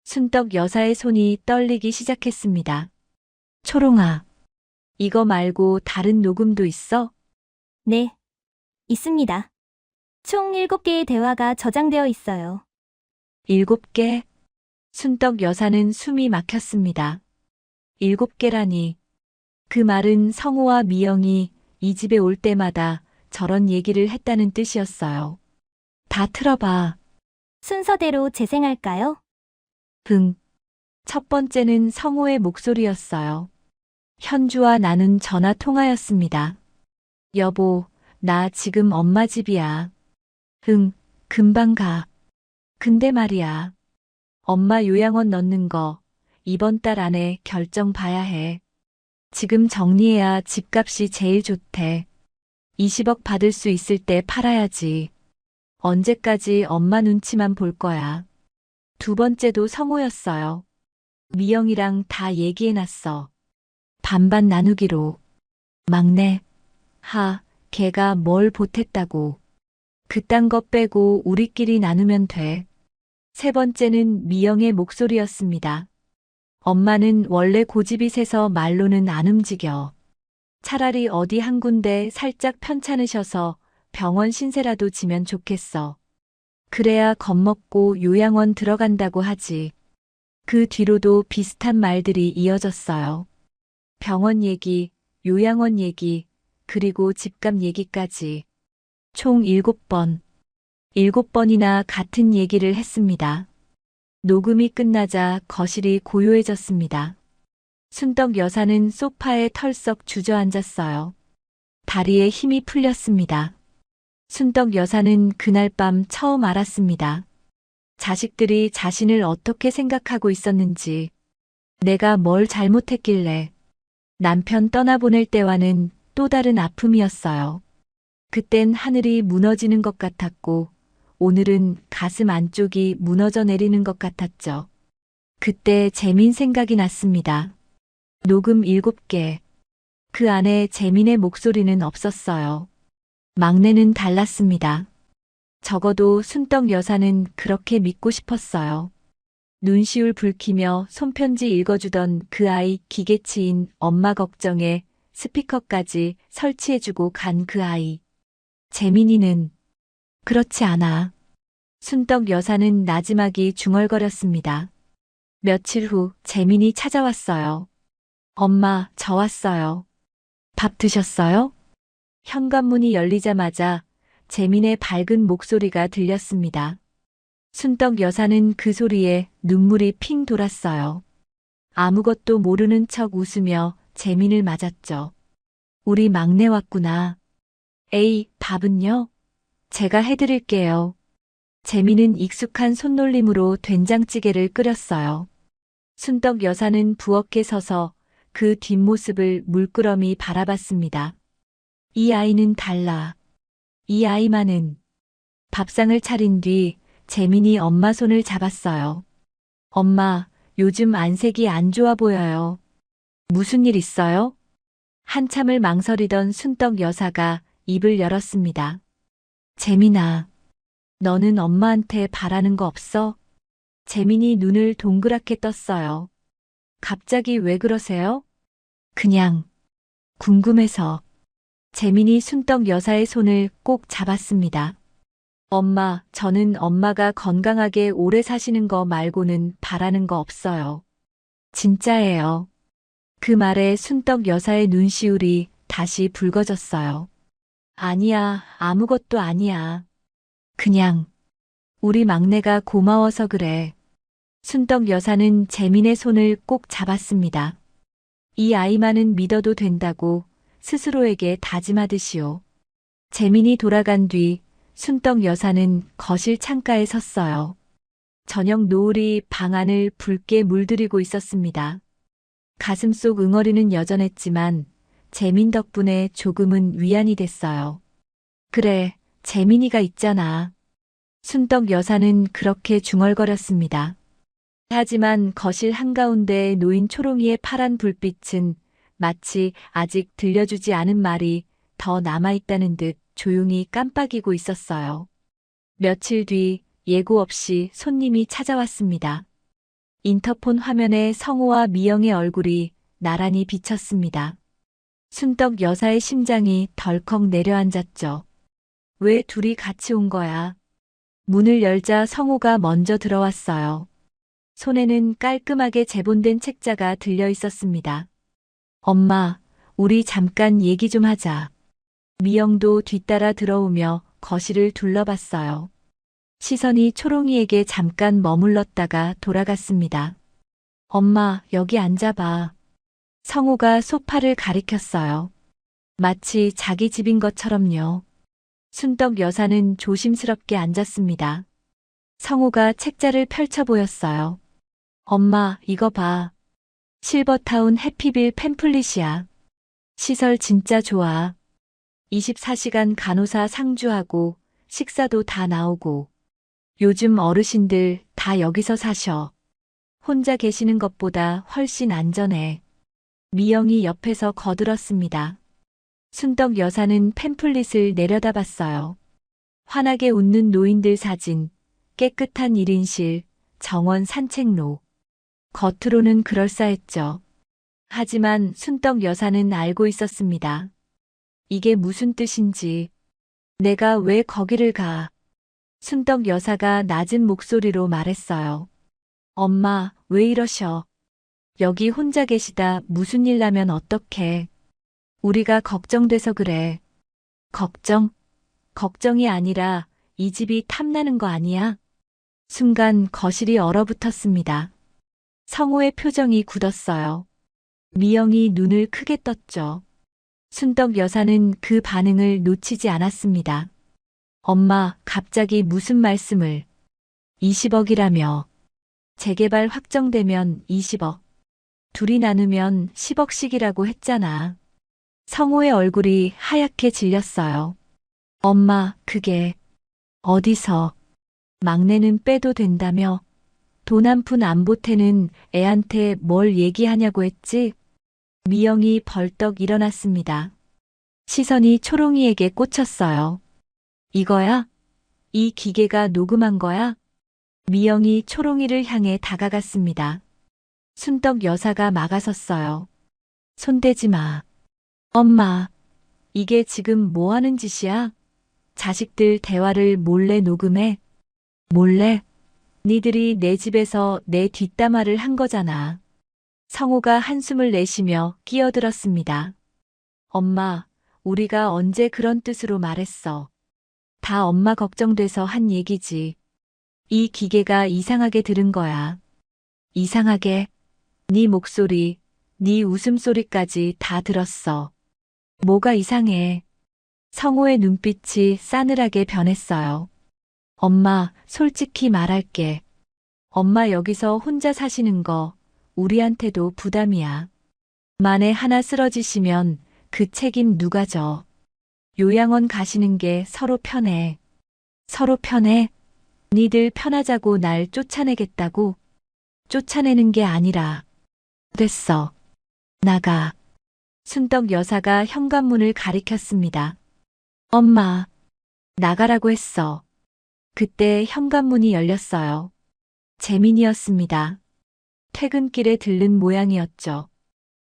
순떡 여사의 손이 떨리기 시작했습니다. 초롱아, 이거 말고 다른 녹음도 있어? 네. 있습니다. 총 7개의 대화가 저장되어 있어요. 7개? 순떡 여사는 숨이 막혔습니다. 7개라니. 그 말은 성호와 미영이 이 집에 올 때마다 저런 얘기를 했다는 뜻이었어요. 다 틀어봐. 순서대로 재생할까요? 응. 첫 번째는 성호의 목소리였어요. 현주와 나눈 전화 통화였습니다. 여보, 나 지금 엄마 집이야. 응, 금방 가. 근데 말이야. 엄마 요양원 넣는 거 이번 달 안에 결정 봐야 해. 지금 정리해야 집값이 제일 좋대. 20억 받을 수 있을 때 팔아야지. 언제까지 엄마 눈치만 볼 거야. 두 번째도 성호였어요. 미영이랑 다 얘기해놨어. 반반 나누기로. 막내. 걔가 뭘 보탰다고. 그딴 거 빼고 우리끼리 나누면 돼. 세 번째는 미영의 목소리였습니다. 엄마는 원래 고집이 세서 말로는 안 움직여. 차라리 어디 한 군데 살짝 편찮으셔서 병원 신세라도 지면 좋겠어. 그래야 겁먹고 요양원 들어간다고 하지. 그 뒤로도 비슷한 말들이 이어졌어요. 병원 얘기, 요양원 얘기, 그리고 집값 얘기까지. 총 7번. 7번이나 같은 얘기를 했습니다. 녹음이 끝나자 거실이 고요해졌습니다. 순덕 여사는 소파에 털썩 주저앉았어요. 다리에 힘이 풀렸습니다. 순덕 여사는 그날 밤 처음 알았습니다. 자식들이 자신을 어떻게 생각하고 있었는지, 내가 뭘 잘못했길래. 남편 떠나보낼 때와는 또 다른 아픔이었어요. 그땐 하늘이 무너지는 것 같았고, 오늘은 가슴 안쪽이 무너져 내리는 것 같았죠. 그때 재민 생각이 났습니다. 녹음 7개. 그 안에 재민의 목소리는 없었어요. 막내는 달랐습니다. 적어도 순덕 여사는 그렇게 믿고 싶었어요. 눈시울 붉히며 손편지 읽어주던 그 아이 기계치인 엄마 걱정에 스피커까지 설치해주고 간 그 아이. 재민이는 그렇지 않아. 순덕 여사는 나지막이 중얼거렸습니다. 며칠 후 재민이 찾아왔어요. 엄마, 저 왔어요. 밥 드셨어요? 현관문이 열리자마자 재민의 밝은 목소리가 들렸습니다. 순덕 여사는 그 소리에 눈물이 핑 돌았어요. 아무것도 모르는 척 웃으며 재민을 맞았죠. 우리 막내 왔구나. 에이, 밥은요? 제가 해드릴게요. 재민은 익숙한 손놀림으로 된장찌개를 끓였어요. 순덕 여사는 부엌에 서서 그 뒷모습을 물끄러미 바라봤습니다. 이 아이는 달라. 이 아이만은. 밥상을 차린 뒤 재민이 엄마 손을 잡았어요. 엄마, 요즘 안색이 안 좋아 보여요. 무슨 일 있어요? 한참을 망설이던 순덕 여사가 입을 열었습니다. 재민아, 너는 엄마한테 바라는 거 없어? 재민이 눈을 동그랗게 떴어요. 갑자기 왜 그러세요? 그냥 궁금해서. 재민이 순덕 여사의 손을 꼭 잡았습니다. 엄마, 저는 엄마가 건강하게 오래 사시는 거 말고는 바라는 거 없어요. 진짜예요. 그 말에 순덕 여사의 눈시울이 다시 붉어졌어요. 아니야, 아무것도 아니야. 그냥 우리 막내가 고마워서 그래. 순덕 여사는 재민의 손을 꼭 잡았습니다. 이 아이만은 믿어도 된다고 스스로에게 다짐하듯이요. 재민이 돌아간 뒤 순덕 여사는 거실 창가에 섰어요. 저녁 노을이 방 안을 붉게 물들이고 있었습니다. 가슴속 응어리는 여전했지만 재민 덕분에 조금은 위안이 됐어요. 그래, 재민이가 있잖아. 순덕 여사는 그렇게 중얼거렸습니다. 하지만 거실 한가운데에 놓인 초롱이의 파란 불빛은 마치 아직 들려주지 않은 말이 더 남아있다는 듯 조용히 깜빡이고 있었어요. 며칠 뒤 예고 없이 손님이 찾아왔습니다. 인터폰 화면에 성호와 미영의 얼굴이 나란히 비쳤습니다. 순덕 여사의 심장이 덜컥 내려앉았죠. 왜 둘이 같이 온 거야? 문을 열자 성호가 먼저 들어왔어요. 손에는 깔끔하게 재본된 책자가 들려 있었습니다. 엄마, 우리 잠깐 얘기 좀 하자. 미영도 뒤따라 들어오며 거실을 둘러봤어요. 시선이 초롱이에게 잠깐 머물렀다가 돌아갔습니다. 엄마, 여기 앉아봐. 성호가 소파를 가리켰어요. 마치 자기 집인 것처럼요. 순덕 여사는 조심스럽게 앉았습니다. 성우가 책자를 펼쳐 보였어요. 엄마, 이거 봐. 실버타운 해피빌 팸플릿이야. 시설 진짜 좋아. 24시간 간호사 상주하고 식사도 다 나오고. 요즘 어르신들 다 여기서 사셔. 혼자 계시는 것보다 훨씬 안전해. 미영이 옆에서 거들었습니다. 순덕 여사는 팸플릿을 내려다봤어요. 환하게 웃는 노인들 사진, 깨끗한 1인실, 정원 산책로. 겉으로는 그럴싸했죠. 하지만 순덕 여사는 알고 있었습니다. 이게 무슨 뜻인지. 내가 왜 거기를 가? 순덕 여사가 낮은 목소리로 말했어요. 엄마, 왜 이러셔? 여기 혼자 계시다 무슨 일 나면 어떡해? 우리가 걱정돼서 그래. 걱정? 걱정이 아니라 이 집이 탐나는 거 아니야? 순간 거실이 얼어붙었습니다. 성호의 표정이 굳었어요. 미영이 눈을 크게 떴죠. 순덕 여사는 그 반응을 놓치지 않았습니다. 엄마, 갑자기 무슨 말씀을? 20억이라며. 재개발 확정되면 20억. 둘이 나누면 10억씩이라고 했잖아. 성호의 얼굴이 하얗게 질렸어요. 엄마, 그게 어디서? 막내는 빼도 된다며? 돈 한 푼 안 보태는 애한테 뭘 얘기하냐고 했지? 미영이 벌떡 일어났습니다. 시선이 초롱이에게 꽂혔어요. 이거야? 이 기계가 녹음한 거야? 미영이 초롱이를 향해 다가갔습니다. 순덕 여사가 막아섰어요. 손대지 마. 엄마, 이게 지금 뭐 하는 짓이야? 자식들 대화를 몰래 녹음해? 몰래? 니들이 내 집에서 내 뒷담화를 한 거잖아. 성호가 한숨을 내쉬며 끼어들었습니다. 엄마, 우리가 언제 그런 뜻으로 말했어. 다 엄마 걱정돼서 한 얘기지. 이 기계가 이상하게 들은 거야. 이상하게? 네 목소리, 네 웃음소리까지 다 들었어. 뭐가 이상해? 성호의 눈빛이 싸늘하게 변했어요. 엄마, 솔직히 말할게. 엄마 여기서 혼자 사시는 거 우리한테도 부담이야. 만에 하나 쓰러지시면 그 책임 누가 져? 요양원 가시는 게 서로 편해. 서로 편해? 니들 편하자고 날 쫓아내겠다고? 쫓아내는 게 아니라. 됐어. 나가. 순덕 여사가 현관문을 가리켰습니다. 엄마, 나가라고 했어. 그때 현관문이 열렸어요. 재민이었습니다. 퇴근길에 들른 모양이었죠.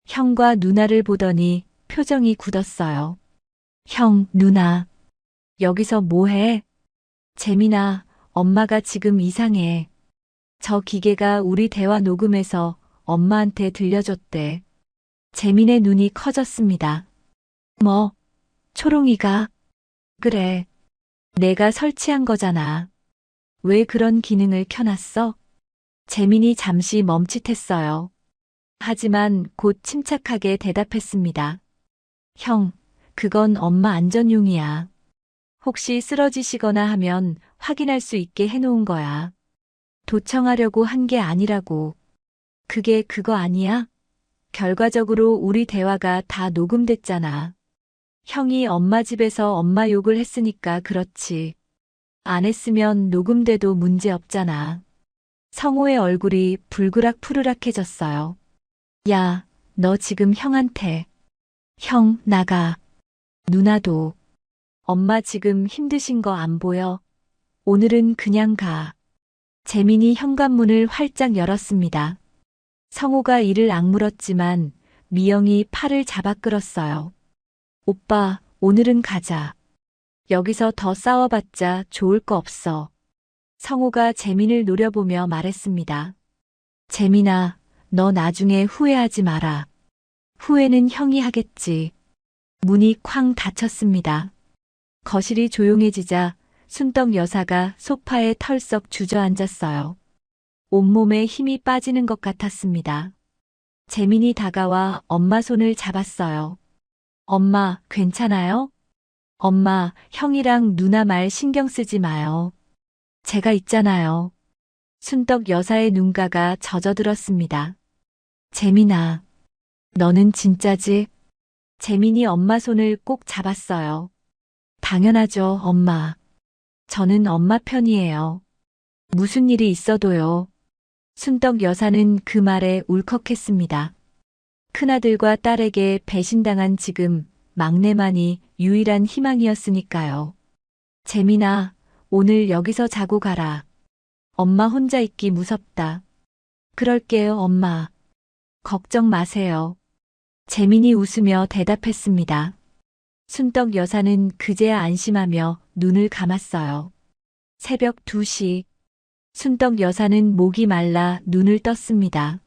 형과 누나를 보더니 표정이 굳었어요. 형, 누나, 여기서 뭐해? 재민아, 엄마가 지금 이상해. 저 기계가 우리 대화 녹음해서 엄마한테 들려줬대. 재민의 눈이 커졌습니다. 뭐? 초롱이가? 그래. 내가 설치한 거잖아. 왜 그런 기능을 켜놨어? 재민이 잠시 멈칫했어요. 하지만 곧 침착하게 대답했습니다. 형, 그건 엄마 안전용이야. 혹시 쓰러지시거나 하면 확인할 수 있게 해놓은 거야. 도청하려고 한 게 아니라고. 그게 그거 아니야? 결과적으로 우리 대화가 다 녹음됐잖아. 형이 엄마 집에서 엄마 욕을 했으니까 그렇지. 안 했으면 녹음돼도 문제 없잖아. 성호의 얼굴이 불그락푸르락해졌어요. 야, 너 지금 형한테. 형, 나가. 누나도. 엄마 지금 힘드신 거 안 보여? 오늘은 그냥 가. 재민이 현관문을 활짝 열었습니다. 성호가 이를 악물었지만 미영이 팔을 잡아 끌었어요. 오빠, 오늘은 가자. 여기서 더 싸워봤자 좋을 거 없어. 성호가 재민을 노려보며 말했습니다. 재민아, 너 나중에 후회하지 마라. 후회는 형이 하겠지. 문이 쾅 닫혔습니다. 거실이 조용해지자 순덕 여사가 소파에 털썩 주저앉았어요. 온몸에 힘이 빠지는 것 같았습니다. 재민이 다가와 엄마 손을 잡았어요. 엄마, 괜찮아요? 엄마, 형이랑 누나 말 신경 쓰지 마요. 제가 있잖아요. 순덕 여사의 눈가가 젖어들었습니다. 재민아, 너는 진짜지? 재민이 엄마 손을 꼭 잡았어요. 당연하죠, 엄마. 저는 엄마 편이에요. 무슨 일이 있어도요. 순덕 여사는 그 말에 울컥했습니다. 큰아들과 딸에게 배신당한 지금 막내만이 유일한 희망이었으니까요. 재민아, 오늘 여기서 자고 가라. 엄마 혼자 있기 무섭다. 그럴게요, 엄마. 걱정 마세요. 재민이 웃으며 대답했습니다. 순덕 여사는 그제야 안심하며 눈을 감았어요. 새벽 2시. 순덕 여사는 목이 말라 눈을 떴습니다.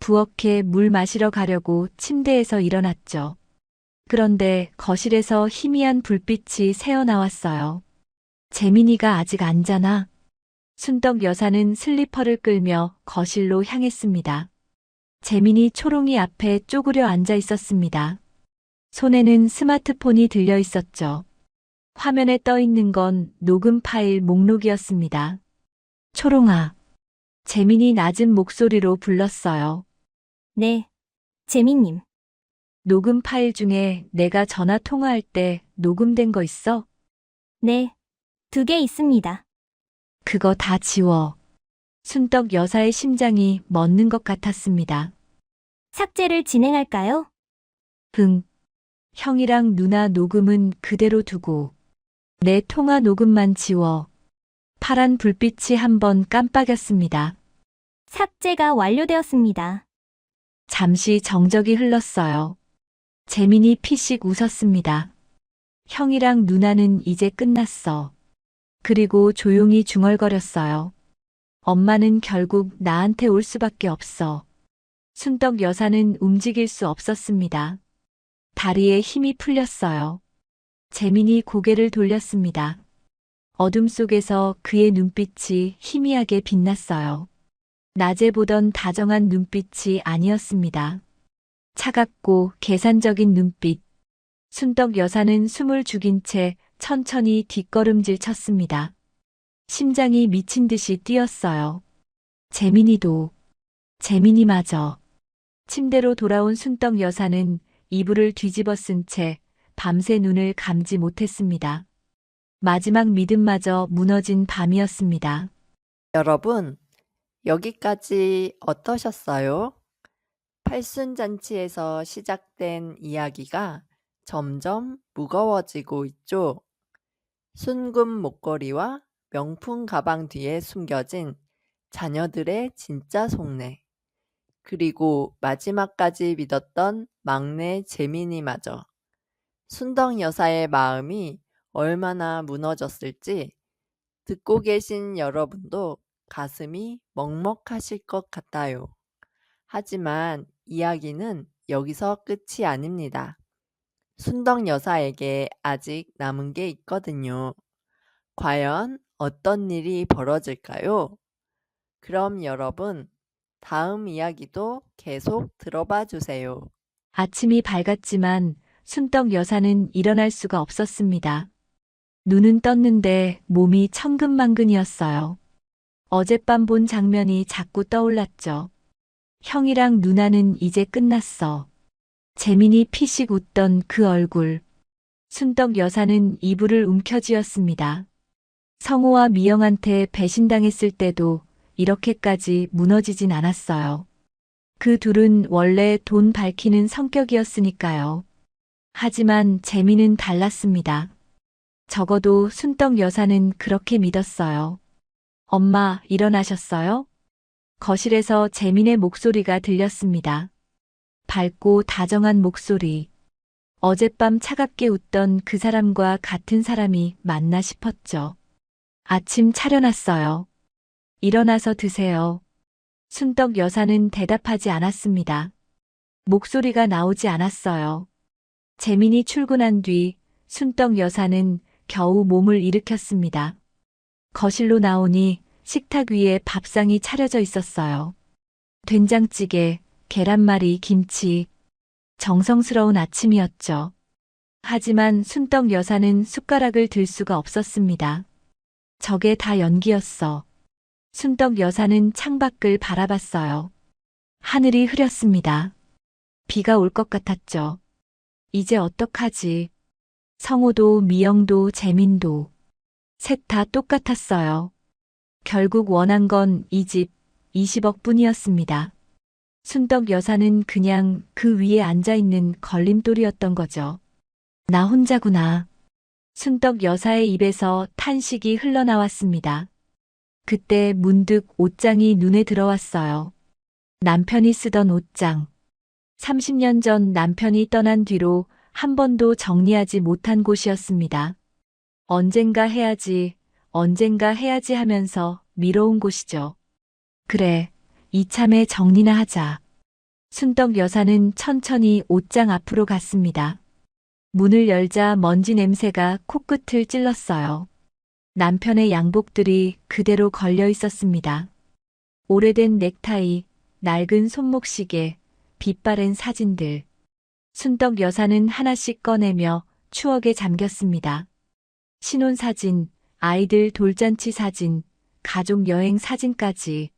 부엌에 물 마시러 가려고 침대에서 일어났죠. 그런데 거실에서 희미한 불빛이 새어나왔어요. 재민이가 아직 안 자나? 순덕 여사는 슬리퍼를 끌며 거실로 향했습니다. 재민이 초롱이 앞에 쪼그려 앉아 있었습니다. 손에는 스마트폰이 들려 있었죠. 화면에 떠 있는 건 녹음 파일 목록이었습니다. 초롱아. 재민이 낮은 목소리로 불렀어요. 네, 재민님. 녹음 파일 중에 내가 전화 통화할 때 녹음된 거 있어? 네, 2개 있습니다. 그거 다 지워. 순덕 여사의 심장이 멎는 것 같았습니다. 삭제를 진행할까요? 응. 형이랑 누나 녹음은 그대로 두고 내 통화 녹음만 지워. 파란 불빛이 한번 깜빡였습니다. 삭제가 완료되었습니다. 잠시 정적이 흘렀어요. 재민이 피식 웃었습니다. 형이랑 누나는 이제 끝났어. 그리고 조용히 중얼거렸어요. 엄마는 결국 나한테 올 수밖에 없어. 순덕 여사는 움직일 수 없었습니다. 다리에 힘이 풀렸어요. 재민이 고개를 돌렸습니다. 어둠 속에서 그의 눈빛이 희미하게 빛났어요. 낮에 보던 다정한 눈빛이 아니었습니다. 차갑고 계산적인 눈빛. 순덕 여사는 숨을 죽인 채 천천히 뒷걸음질 쳤습니다. 심장이 미친 듯이 뛰었어요. 재민이도, 재민이마저. 침대로 돌아온 순덕 여사는 이불을 뒤집어 쓴 채 밤새 눈을 감지 못했습니다. 마지막 믿음마저 무너진 밤이었습니다. 여러분, 여기까지 어떠셨어요? 팔순잔치에서 시작된 이야기가 점점 무거워지고 있죠. 순금 목걸이와 명품 가방 뒤에 숨겨진 자녀들의 진짜 속내. 그리고 마지막까지 믿었던 막내 재민이마저. 순덕 여사의 마음이 얼마나 무너졌을지 듣고 계신 여러분도 가슴이 먹먹하실 것 같아요. 하지만 이야기는 여기서 끝이 아닙니다. 순덕 여사에게 아직 남은 게 있거든요. 과연 어떤 일이 벌어질까요? 그럼 여러분, 다음 이야기도 계속 들어봐 주세요. 아침이 밝았지만 순덕 여사는 일어날 수가 없었습니다. 눈은 떴는데 몸이 천근만근이었어요. 어젯밤 본 장면이 자꾸 떠올랐죠. 형이랑 누나는 이제 끝났어. 재민이 피식 웃던 그 얼굴. 순덕 여사는 이불을 움켜쥐었습니다. 성호와 미영한테 배신당했을 때도 이렇게까지 무너지진 않았어요. 그 둘은 원래 돈 밝히는 성격이었으니까요. 하지만 재민은 달랐습니다. 적어도 순덕 여사는 그렇게 믿었어요. 엄마, 일어나셨어요? 거실에서 재민의 목소리가 들렸습니다. 밝고 다정한 목소리. 어젯밤 차갑게 웃던 그 사람과 같은 사람이 맞나 싶었죠. 아침 차려놨어요. 일어나서 드세요. 순덕 여사는 대답하지 않았습니다. 목소리가 나오지 않았어요. 재민이 출근한 뒤 순덕 여사는 겨우 몸을 일으켰습니다. 거실로 나오니 식탁 위에 밥상이 차려져 있었어요. 된장찌개, 계란말이, 김치. 정성스러운 아침이었죠. 하지만 순덕 여사는 숟가락을 들 수가 없었습니다. 저게 다 연기였어. 순덕 여사는 창밖을 바라봤어요. 하늘이 흐렸습니다. 비가 올 것 같았죠. 이제 어떡하지? 성호도 미영도 재민도 셋 다 똑같았어요. 결국 원한 건 이 집 20억 뿐이었습니다. 순덕 여사는 그냥 그 위에 앉아있는 걸림돌이었던 거죠. 나 혼자구나. 순덕 여사의 입에서 탄식이 흘러나왔습니다. 그때 문득 옷장이 눈에 들어왔어요. 남편이 쓰던 옷장. 30년 전 남편이 떠난 뒤로 한 번도 정리하지 못한 곳이었습니다. 언젠가 해야지 하면서 미뤄온 곳이죠. 그래, 이참에 정리나 하자. 순덕 여사는 천천히 옷장 앞으로 갔습니다. 문을 열자 먼지 냄새가 코끝을 찔렀어요. 남편의 양복들이 그대로 걸려 있었습니다. 오래된 넥타이, 낡은 손목시계, 빛바랜 사진들. 순덕 여사는 하나씩 꺼내며 추억에 잠겼습니다. 신혼사진, 아이들 돌잔치 사진, 가족 여행 사진까지.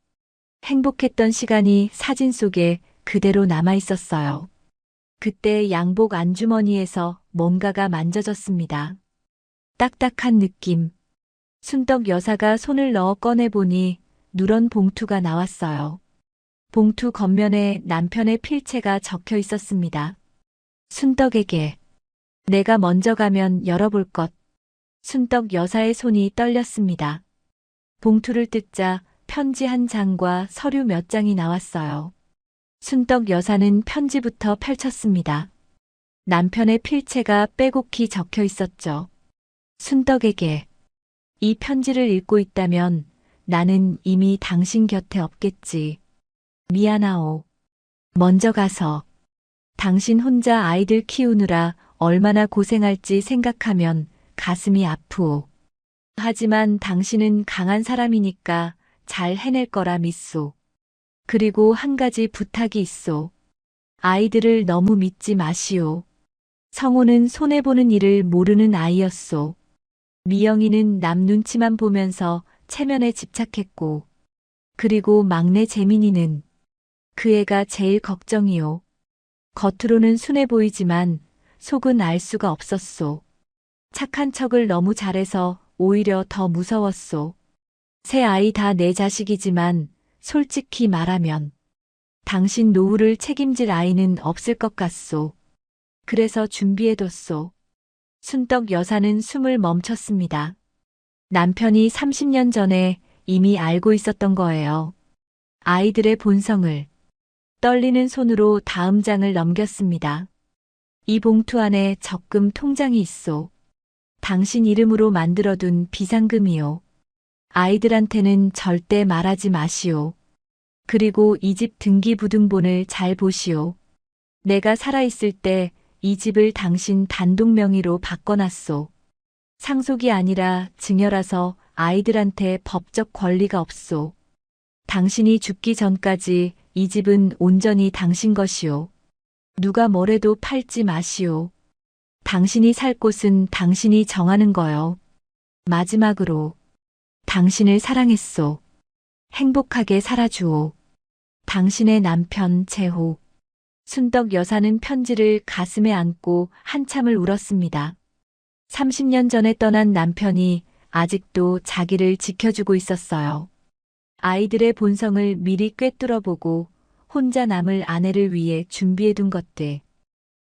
행복했던 시간이 사진 속에 그대로 남아 있었어요. 그때 양복 안주머니에서 뭔가가 만져졌습니다. 딱딱한 느낌. 순덕 여사가 손을 넣어 꺼내보니 누런 봉투가 나왔어요. 봉투 겉면에 남편의 필체가 적혀 있었습니다. 순덕에게. 내가 먼저 가면 열어볼 것. 순덕 여사의 손이 떨렸습니다. 봉투를 뜯자 편지 한 장과 서류 몇 장이 나왔어요. 순덕 여사는 편지부터 펼쳤습니다. 남편의 필체가 빼곡히 적혀 있었죠. 순덕에게. 이 편지를 읽고 있다면 나는 이미 당신 곁에 없겠지. 미안하오. 먼저 가서. 당신 혼자 아이들 키우느라 얼마나 고생할지 생각하면 가슴이 아프오. 하지만 당신은 강한 사람이니까 잘 해낼 거라 믿소. 그리고 한 가지 부탁이 있소. 아이들을 너무 믿지 마시오. 성호는 손해보는 일을 모르는 아이였소. 미영이는 남 눈치만 보면서 체면에 집착했고, 그리고 막내 재민이는 그 애가 제일 걱정이오. 겉으로는 순해 보이지만 속은 알 수가 없었소. 착한 척을 너무 잘해서 오히려 더 무서웠소. 세 아이 다 내 자식이지만 솔직히 말하면 당신 노후를 책임질 아이는 없을 것 같소. 그래서 준비해뒀소. 순덕 여사는 숨을 멈췄습니다. 남편이 30년 전에 이미 알고 있었던 거예요. 아이들의 본성을. 떨리는 손으로 다음 장을 넘겼습니다. 이 봉투 안에 적금 통장이 있소. 당신 이름으로 만들어둔 비상금이요. 아이들한테는 절대 말하지 마시오. 그리고 이 집 등기부등본을 잘 보시오. 내가 살아있을 때 이 집을 당신 단독 명의로 바꿔놨소. 상속이 아니라 증여라서 아이들한테 법적 권리가 없소. 당신이 죽기 전까지 이 집은 온전히 당신 것이오. 누가 뭐래도 팔지 마시오. 당신이 살 곳은 당신이 정하는 거요. 마지막으로 당신을 사랑했소. 행복하게 살아주오. 당신의 남편 재호. 순덕 여사는 편지를 가슴에 안고 한참을 울었습니다. 30년 전에 떠난 남편이 아직도 자기를 지켜주고 있었어요. 아이들의 본성을 미리 꿰뚫어보고 혼자 남을 아내를 위해 준비해둔 것들.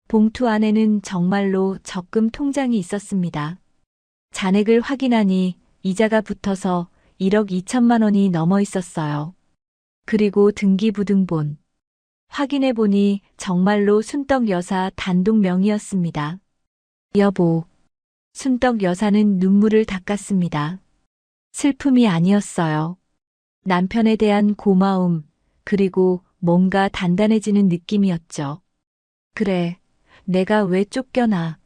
봉투 안에는 정말로 적금 통장이 있었습니다. 잔액을 확인하니 이자가 붙어서 1억 2천만 원이 넘어 있었어요. 그리고 등기부등본. 확인해보니 정말로 순덕 여사 단독 명의였습니다. 여보. 순덕 여사는 눈물을 닦았습니다. 슬픔이 아니었어요. 남편에 대한 고마움, 그리고 뭔가 단단해지는 느낌이었죠. 그래, 내가 왜 쫓겨나.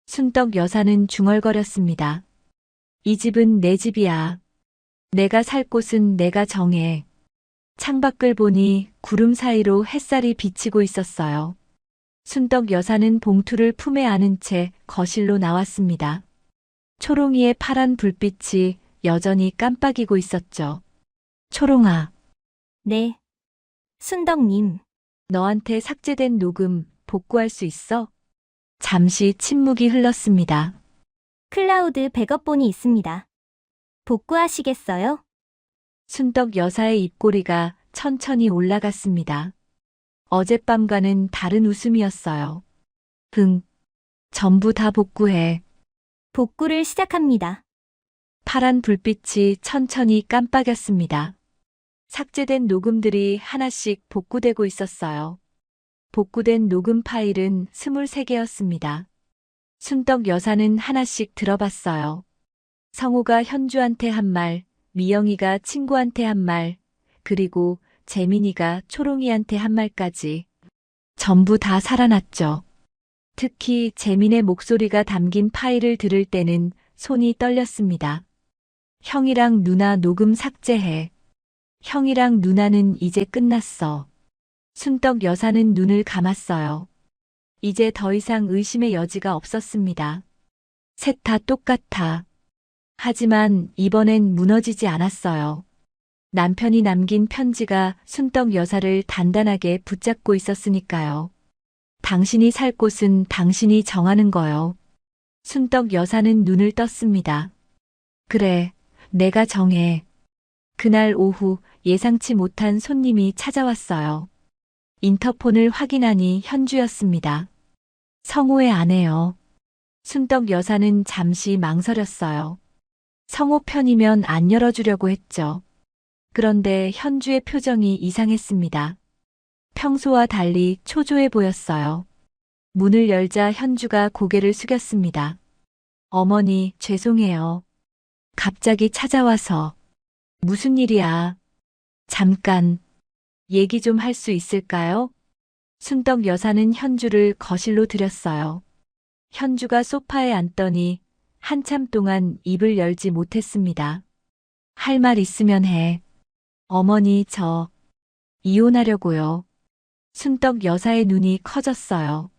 순덕 여사는 중얼거렸습니다. 이 집은 내 집이야. 내가 살 곳은 내가 정해. 창밖을 보니 구름 사이로 햇살이 비치고 있었어요. 순덕 여사는 봉투를 품에 안은 채 거실로 나왔습니다. 초롱이의 파란 불빛이 여전히 깜빡이고 있었죠. 초롱아, 네. 순덕님, 너한테 삭제된 녹음 복구할 수 있어? 잠시 침묵이 흘렀습니다. 클라우드 백업본이 있습니다. 복구하시겠어요? 순덕 여사의 입꼬리가 천천히 올라갔습니다. 어젯밤과는 다른 웃음이었어요. 전부 다 복구해. 복구를 시작합니다. 파란 불빛이 천천히 깜빡였습니다. 삭제된 녹음들이 하나씩 복구되고 있었어요. 복구된 녹음 파일은 23개였습니다. 순덕 여사는 하나씩 들어봤어요. 성우가 현주한테 한 말, 미영이가 친구한테 한 말, 그리고 재민이가 초롱이한테 한 말까지. 전부 다 살아났죠. 특히 재민의 목소리가 담긴 파일을 들을 때는 손이 떨렸습니다. 형이랑 누나 녹음 삭제해. 형이랑 누나는 이제 끝났어. 순덕 여사는 눈을 감았어요. 이제 더 이상 의심의 여지가 없었습니다. 셋 다 똑같아. 하지만 이번엔 무너지지 않았어요. 남편이 남긴 편지가 순덕 여사를 단단하게 붙잡고 있었으니까요. 당신이 살 곳은 당신이 정하는 거요. 순덕 여사는 눈을 떴습니다. 그래, 내가 정해. 그날 오후 예상치 못한 손님이 찾아왔어요. 인터폰을 확인하니 현주였습니다. 성호의 아내요. 순덕 여사는 잠시 망설였어요. 성호 편이면 안 열어주려고 했죠. 그런데 현주의 표정이 이상했습니다. 평소와 달리 초조해 보였어요. 문을 열자 현주가 고개를 숙였습니다. 어머니, 죄송해요. 갑자기 찾아와서. 무슨 일이야? 잠깐, 얘기 좀 할 수 있을까요? 순덕 여사는 현주를 거실로 들였어요. 현주가 소파에 앉더니 한참 동안 입을 열지 못했습니다. 할 말 있으면 해. 어머니, 저 이혼하려고요. 순덕 여사의 눈이 커졌어요.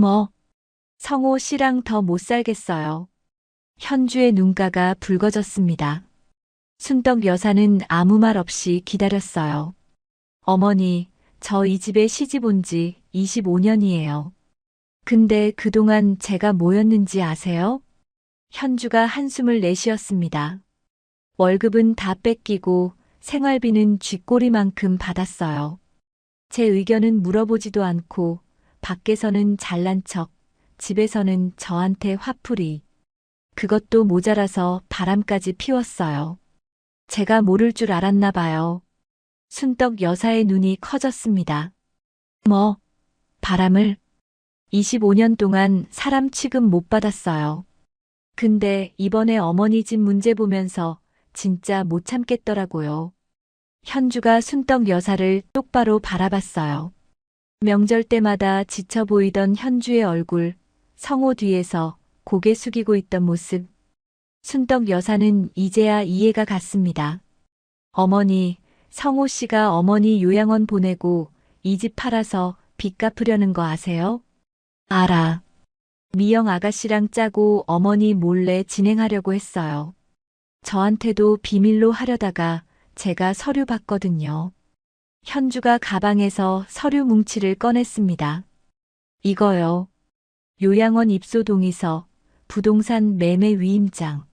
뭐? 성호 씨랑 더 못 살겠어요. 현주의 눈가가 붉어졌습니다. 순덕 여사는 아무 말 없이 기다렸어요. 어머니, 저 이 집에 시집 온 지 25년이에요. 근데 그동안 제가 뭐였는지 아세요? 현주가 한숨을 내쉬었습니다. 월급은 다 뺏기고 생활비는 쥐꼬리만큼 받았어요. 제 의견은 물어보지도 않고 밖에서는 잘난 척, 집에서는 저한테 화풀이. 그것도 모자라서 바람까지 피웠어요. 제가 모를 줄 알았나 봐요. 순덕 여사의 눈이 커졌습니다. 뭐, 바람을? 25년 동안 사람 취급 못 받았어요. 근데 이번에 어머니 집 문제 보면서 진짜 못 참겠더라고요. 현주가 순덕 여사를 똑바로 바라봤어요. 명절 때마다 지쳐 보이던 현주의 얼굴, 성호 뒤에서 고개 숙이고 있던 모습. 순덕 여사는 이제야 이해가 갔습니다. 어머니, 성호 씨가 어머니 요양원 보내고 이 집 팔아서 빚 갚으려는 거 아세요? 알아. 미영 아가씨랑 짜고 어머니 몰래 진행하려고 했어요. 저한테도 비밀로 하려다가 제가 서류 봤거든요. 현주가 가방에서 서류 뭉치를 꺼냈습니다. 이거요. 요양원 입소 동의서, 부동산 매매 위임장.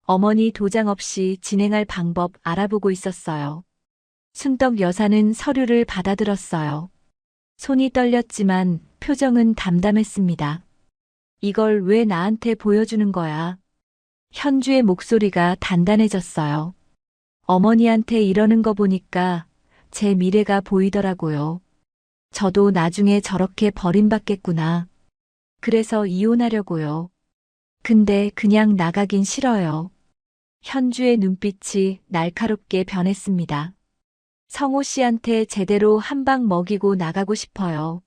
어머니 도장 없이 진행할 방법 알아보고 있었어요. 순덕 여사는 서류를 받아들었어요. 손이 떨렸지만 표정은 담담했습니다. 이걸 왜 나한테 보여주는 거야? 현주의 목소리가 단단해졌어요. 어머니한테 이러는 거 보니까 제 미래가 보이더라고요. 저도 나중에 저렇게 버림받겠구나. 그래서 이혼하려고요. 근데 그냥 나가긴 싫어요. 현주의 눈빛이 날카롭게 변했습니다. 성호 씨한테 제대로 한 방 먹이고 나가고 싶어요.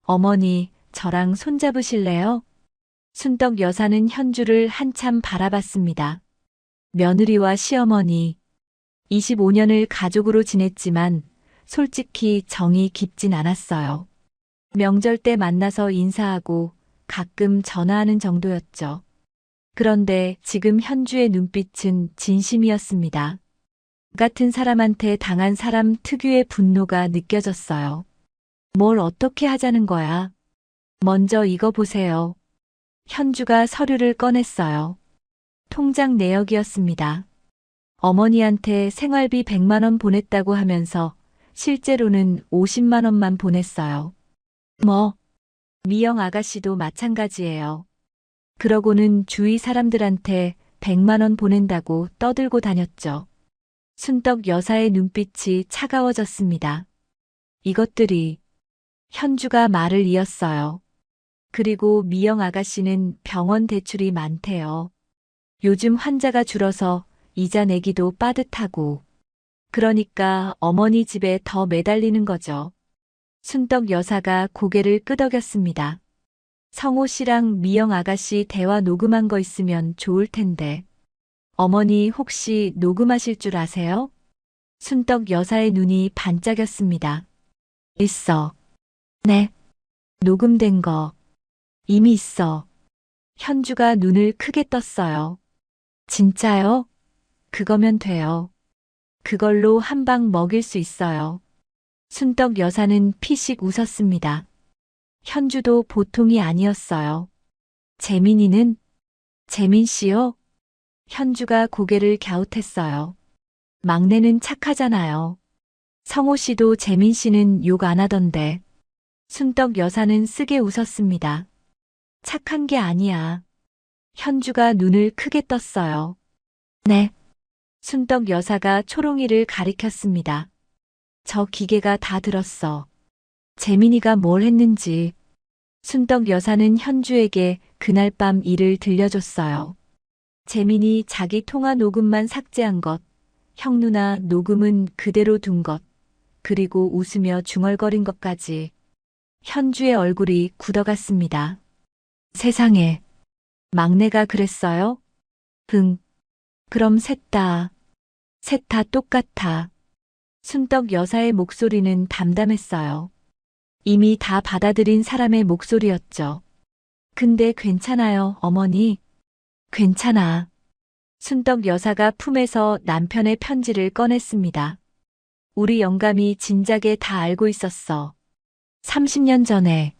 어머니, 저랑 손잡으실래요? 순덕 여사는 현주를 한참 바라봤습니다. 며느리와 시어머니, 25년을 가족으로 지냈지만 솔직히 정이 깊진 않았어요. 명절 때 만나서 인사하고 가끔 전화하는 정도였죠. 그런데 지금 현주의 눈빛은 진심이었습니다. 같은 사람한테 당한 사람 특유의 분노가 느껴졌어요. 뭘 어떻게 하자는 거야? 먼저 이거 보세요. 현주가 서류를 꺼냈어요. 통장 내역이었습니다. 어머니한테 생활비 100만 원 보냈다고 하면서 실제로는 50만 원만 보냈어요. 미영 아가씨도 마찬가지예요. 그러고는 주위 사람들한테 100만 원 보낸다고 떠들고 다녔죠. 순덕 여사의 눈빛이 차가워졌습니다. 이것들이 현주가 말을 이었어요. 그리고 미영 아가씨는 병원 대출이 많대요. 요즘 환자가 줄어서 이자 내기도 빠듯하고. 그러니까 어머니 집에 더 매달리는 거죠. 순덕 여사가 고개를 끄덕였습니다. 성호 씨랑 미영 아가씨 대화 녹음한 거 있으면 좋을 텐데. 어머니 혹시 녹음하실 줄 아세요? 순덕 여사의 눈이 반짝였습니다. 있어. 네. 녹음된 거. 이미 있어. 현주가 눈을 크게 떴어요. 진짜요? 그거면 돼요. 그걸로 한 방 먹일 수 있어요. 순덕 여사는 피식 웃었습니다. 현주도 보통이 아니었어요. 재민이는? 재민 씨요? 현주가 고개를 갸웃했어요. 막내는 착하잖아요. 성호 씨도 재민 씨는 욕 안 하던데. 순덕 여사는 쓰게 웃었습니다. 착한 게 아니야. 현주가 눈을 크게 떴어요. 네. 순덕 여사가 초롱이를 가리켰습니다. 저 기계가 다 들었어. 재민이가 뭘 했는지. 순덕 여사는 현주에게 그날 밤 일을 들려줬어요. 재민이 자기 통화 녹음만 삭제한 것, 형 누나 녹음은 그대로 둔 것, 그리고 웃으며 중얼거린 것까지. 현주의 얼굴이 굳어갔습니다. 세상에. 막내가 그랬어요? 그럼 셋 다 똑같아. 순덕 여사의 목소리는 담담했어요. 이미 다 받아들인 사람의 목소리였죠. 근데 괜찮아요, 어머니. 괜찮아. 순덕 여사가 품에서 남편의 편지를 꺼냈습니다. 우리 영감이 진작에 다 알고 있었어. 30년 전에.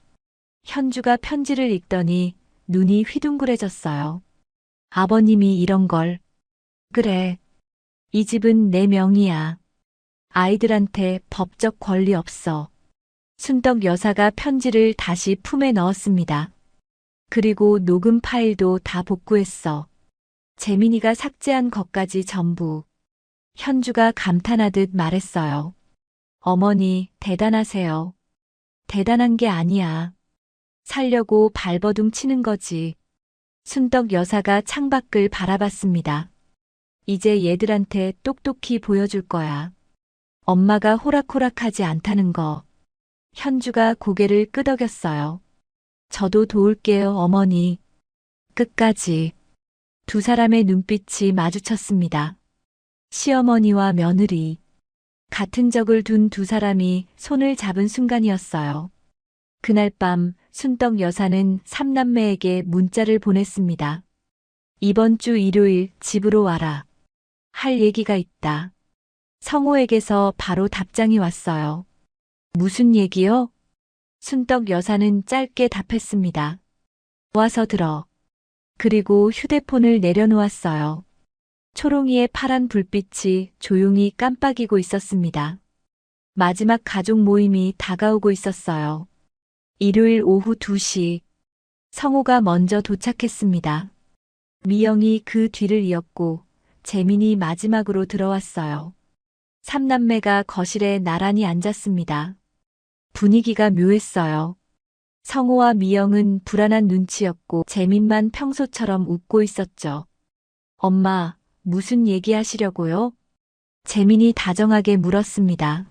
현주가 편지를 읽더니 눈이 휘둥그레졌어요. 아버님이 이런 걸. 그래. 이 집은 내 명의야. 아이들한테 법적 권리 없어. 순덕 여사가 편지를 다시 품에 넣었습니다. 그리고 녹음 파일도 다 복구했어. 재민이가 삭제한 것까지 전부. 현주가 감탄하듯 말했어요. 어머니, 대단하세요. 대단한 게 아니야. 살려고 발버둥 치는 거지. 순덕 여사가 창밖을 바라봤습니다. 이제 얘들한테 똑똑히 보여줄 거야. 엄마가 호락호락하지 않다는 거. 현주가 고개를 끄덕였어요. 저도 도울게요, 어머니. 끝까지. 두 사람의 눈빛이 마주쳤습니다. 시어머니와 며느리. 같은 적을 둔 두 사람이 손을 잡은 순간이었어요. 그날 밤 순덕 여사는 삼남매에게 문자를 보냈습니다. 이번 주 일요일 집으로 와라. 할 얘기가 있다. 성호에게서 바로 답장이 왔어요. 무슨 얘기요? 순덕 여사는 짧게 답했습니다. 와서 들어. 그리고 휴대폰을 내려놓았어요. 초롱이의 파란 불빛이 조용히 깜빡이고 있었습니다. 마지막 가족 모임이 다가오고 있었어요. 일요일 오후 2시. 성호가 먼저 도착했습니다. 미영이 그 뒤를 이었고 재민이 마지막으로 들어왔어요. 삼남매가 거실에 나란히 앉았습니다. 분위기가 묘했어요. 성호와 미영은 불안한 눈치였고 재민만 평소처럼 웃고 있었죠. 엄마, 무슨 얘기하시려고요? 재민이 다정하게 물었습니다.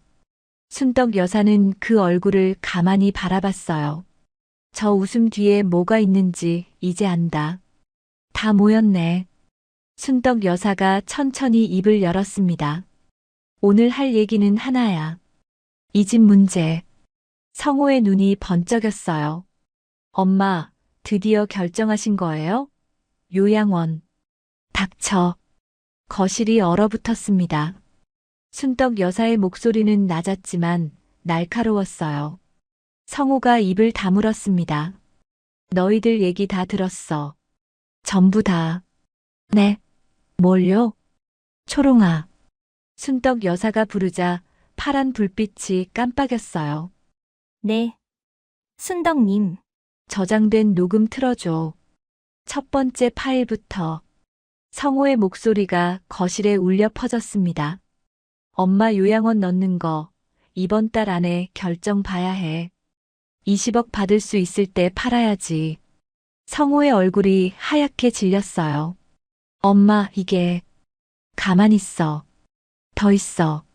순덕 여사는 그 얼굴을 가만히 바라봤어요. 저 웃음 뒤에 뭐가 있는지 이제 안다. 다 모였네. 순덕 여사가 천천히 입을 열었습니다. 오늘 할 얘기는 하나야. 이 집 문제. 성호의 눈이 번쩍였어요. 엄마, 드디어 결정하신 거예요? 요양원. 닥쳐. 거실이 얼어붙었습니다. 순떡 여사의 목소리는 낮았지만 날카로웠어요. 성호가 입을 다물었습니다. 너희들 얘기 다 들었어. 전부 다. 네. 뭘요? 초롱아. 순떡 여사가 부르자 파란 불빛이 깜빡였어요. 네. 순덕님. 저장된 녹음 틀어줘. 첫 번째 파일부터. 성호의 목소리가 거실에 울려 퍼졌습니다. 엄마 요양원 넣는 거 이번 달 안에 결정 봐야 해. 20억 받을 수 있을 때 팔아야지. 성호의 얼굴이 하얗게 질렸어요. 엄마, 이게. 가만 있어. 더 있어.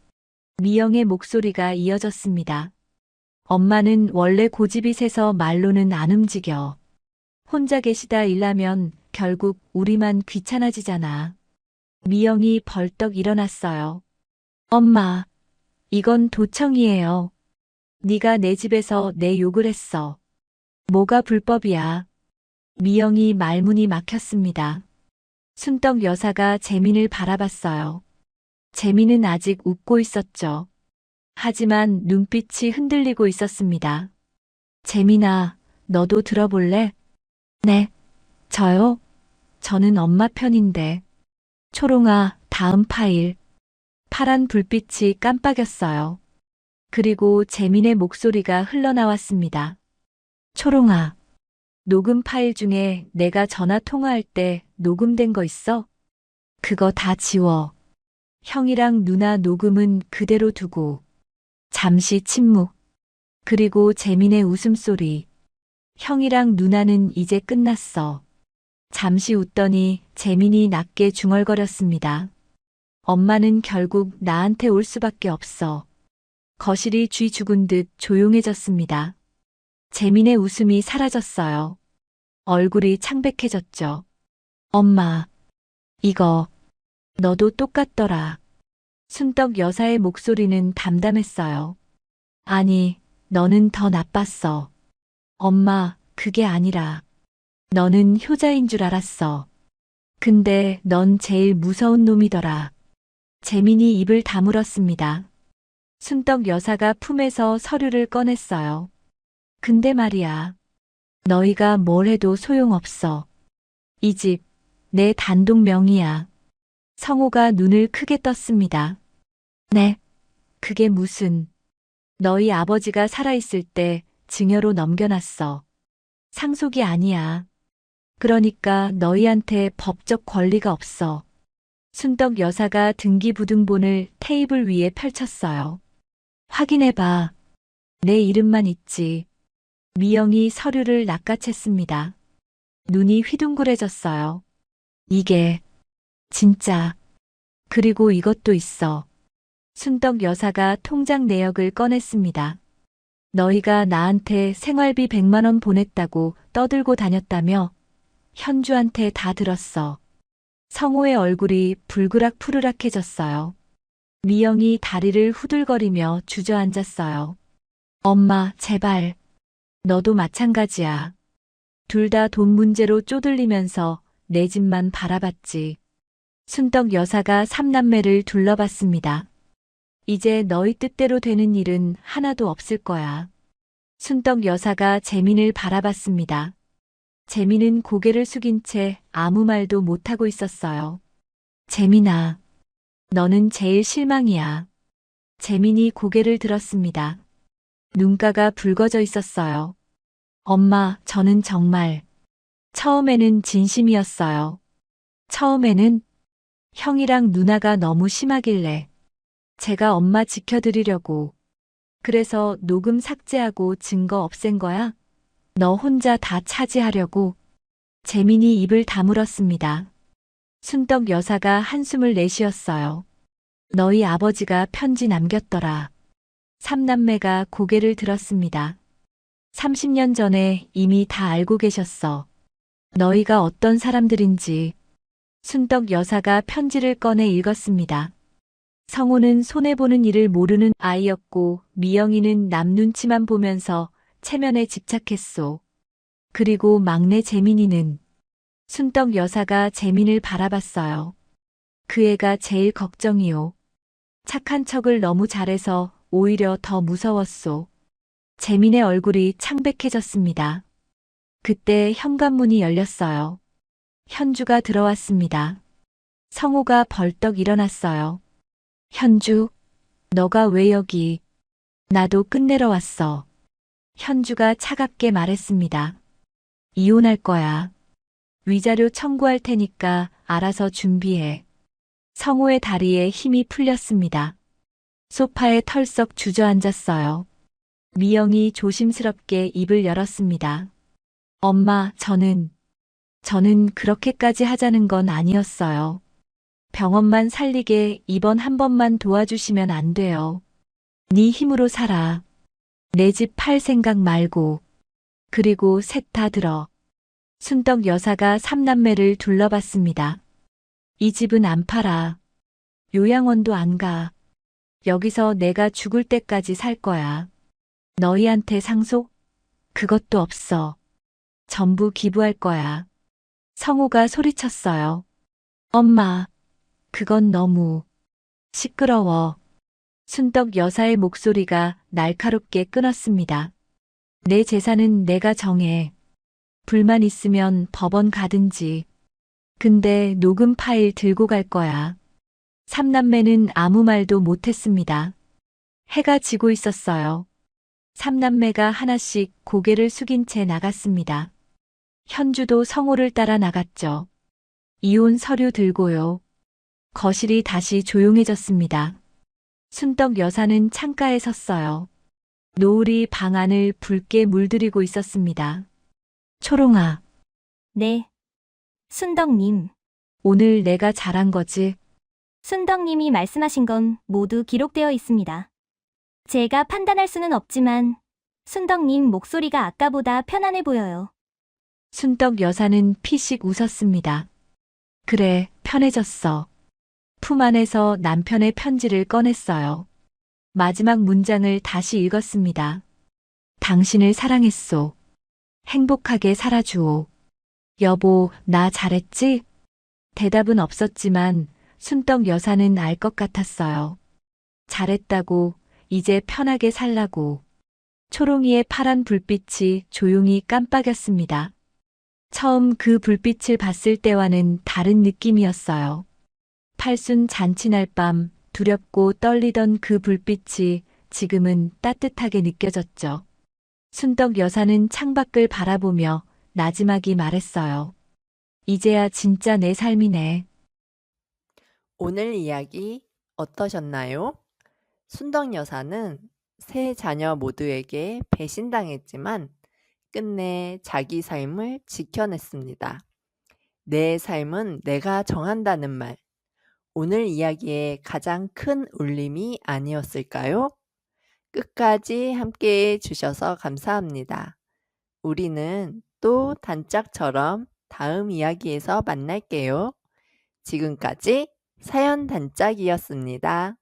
미영의 목소리가 이어졌습니다. 엄마는 원래 고집이 세서 말로는 안 움직여. 혼자 계시다 일하면 결국 우리만 귀찮아지잖아. 미영이 벌떡 일어났어요. 엄마, 이건 도청이에요. 네가 내 집에서 내 욕을 했어. 뭐가 불법이야? 미영이 말문이 막혔습니다. 순떡 여사가 재민을 바라봤어요. 재민은 아직 웃고 있었죠. 하지만 눈빛이 흔들리고 있었습니다. 재민아, 너도 들어볼래? 네. 저요? 저는 엄마 편인데. 초롱아, 다음 파일. 파란 불빛이 깜빡였어요. 그리고 재민의 목소리가 흘러나왔습니다. 초롱아, 녹음 파일 중에 내가 전화 통화할 때 녹음된 거 있어? 그거 다 지워. 형이랑 누나 녹음은 그대로 두고. 잠시 침묵. 그리고 재민의 웃음소리. 형이랑 누나는 이제 끝났어. 잠시 웃더니 재민이 낮게 중얼거렸습니다. 엄마는 결국 나한테 올 수밖에 없어. 거실이 쥐 죽은 듯 조용해졌습니다. 재민의 웃음이 사라졌어요. 얼굴이 창백해졌죠. 엄마, 이거, 너도 똑같더라. 순떡 여사의 목소리는 담담했어요. 아니, 너는 더 나빴어. 엄마, 그게 아니라. 너는 효자인 줄 알았어. 근데 넌 제일 무서운 놈이더라. 재민이 입을 다물었습니다. 순떡 여사가 품에서 서류를 꺼냈어요. 근데 말이야. 너희가 뭘 해도 소용없어. 이 집, 내 단독 명의야. 성호가 눈을 크게 떴습니다. 네, 그게 무슨. 너희 아버지가 살아있을 때 증여로 넘겨놨어. 상속이 아니야. 그러니까 너희한테 법적 권리가 없어. 순떡 여사가 등기부등본을 테이블 위에 펼쳤어요. 확인해봐. 내 이름만 있지. 미영이 서류를 낚아챘습니다. 눈이 휘둥그레졌어요. 이게 진짜. 그리고 이것도 있어. 순떡 여사가 통장 내역을 꺼냈습니다. 너희가 나한테 생활비 100만 원 보냈다고 떠들고 다녔다며? 현주한테 다 들었어. 성호의 얼굴이 불그락 푸르락해졌어요. 미영이 다리를 후들거리며 주저앉았어요. 엄마, 제발. 너도 마찬가지야. 둘 다 돈 문제로 쪼들리면서 내 집만 바라봤지. 순떡 여사가 삼남매를 둘러봤습니다. 이제 너희 뜻대로 되는 일은 하나도 없을 거야. 순떡 여사가 재민을 바라봤습니다. 재민은 고개를 숙인 채 아무 말도 못하고 있었어요. 재민아, 너는 제일 실망이야. 재민이 고개를 들었습니다. 눈가가 붉어져 있었어요. 엄마, 저는 정말. 처음에는 진심이었어요. 처음에는 형이랑 누나가 너무 심하길래 제가 엄마 지켜드리려고. 그래서 녹음 삭제하고 증거 없앤 거야? 너 혼자 다 차지하려고. 재민이 입을 다물었습니다. 순떡 여사가 한숨을 내쉬었어요. 너희 아버지가 편지 남겼더라. 삼남매가 고개를 들었습니다. 30년 전에 이미 다 알고 계셨어. 너희가 어떤 사람들인지. 순떡 여사가 편지를 꺼내 읽었습니다. 성호는 손해보는 일을 모르는 아이였고 미영이는 남 눈치만 보면서 체면에 집착했소. 그리고 막내 재민이는 순떡 여사가 재민을 바라봤어요. 그 애가 제일 걱정이요. 착한 척을 너무 잘해서 오히려 더 무서웠소. 재민의 얼굴이 창백해졌습니다. 그때 현관문이 열렸어요. 현주가 들어왔습니다. 성호가 벌떡 일어났어요. 현주, 너가 왜 여기? 나도 끝내러 왔어. 현주가 차갑게 말했습니다. 이혼할 거야. 위자료 청구할 테니까 알아서 준비해. 성호의 다리에 힘이 풀렸습니다. 소파에 털썩 주저앉았어요. 미영이 조심스럽게 입을 열었습니다. 엄마, 저는 그렇게까지 하자는 건 아니었어요. 병원만 살리게 이번 한 번만 도와주시면 안 돼요. 네 힘으로 살아. 내 집 팔 생각 말고. 그리고 셋 다 들어. 순떡 여사가 삼남매를 둘러봤습니다. 이 집은 안 팔아. 요양원도 안 가. 여기서 내가 죽을 때까지 살 거야. 너희한테 상속? 그것도 없어. 전부 기부할 거야. 성호가 소리쳤어요. 엄마, 그건 너무 시끄러워. 순떡 여사의 목소리가 날카롭게 끊었습니다. 내 재산은 내가 정해. 불만 있으면 법원 가든지. 근데 녹음 파일 들고 갈 거야. 삼남매는 아무 말도 못했습니다. 해가 지고 있었어요. 삼남매가 하나씩 고개를 숙인 채 나갔습니다. 현주도 성호를 따라 나갔죠. 이혼 서류 들고요. 거실이 다시 조용해졌습니다. 순떡 여사는 창가에 섰어요. 노을이 방 안을 붉게 물들이고 있었습니다. 초롱아, 네. 순덕님. 오늘 내가 잘한 거지? 순덕님이 말씀하신 건 모두 기록되어 있습니다. 제가 판단할 수는 없지만 순덕님 목소리가 아까보다 편안해 보여요. 순떡 여사는 피식 웃었습니다. 그래, 편해졌어. 품 안에서 남편의 편지를 꺼냈어요. 마지막 문장을 다시 읽었습니다. 당신을 사랑했소. 행복하게 살아주오. 여보, 나 잘했지? 대답은 없었지만 순떡 여사는 알 것 같았어요. 잘했다고, 이제 편하게 살라고. 초롱이의 파란 불빛이 조용히 깜빡였습니다. 처음 그 불빛을 봤을 때와는 다른 느낌이었어요. 팔순 잔치날 밤 두렵고 떨리던 그 불빛이 지금은 따뜻하게 느껴졌죠. 순떡 여사는 창밖을 바라보며 나지막이 말했어요. 이제야 진짜 내 삶이네. 오늘 이야기 어떠셨나요? 순덕 여사는 세 자녀 모두에게 배신당했지만 끝내 자기 삶을 지켜냈습니다. 내 삶은 내가 정한다는 말. 오늘 이야기의 가장 큰 울림이 아니었을까요? 끝까지 함께해 주셔서 감사합니다. 우리는 또 단짝처럼 다음 이야기에서 만날게요. 지금까지 사연 단짝이었습니다.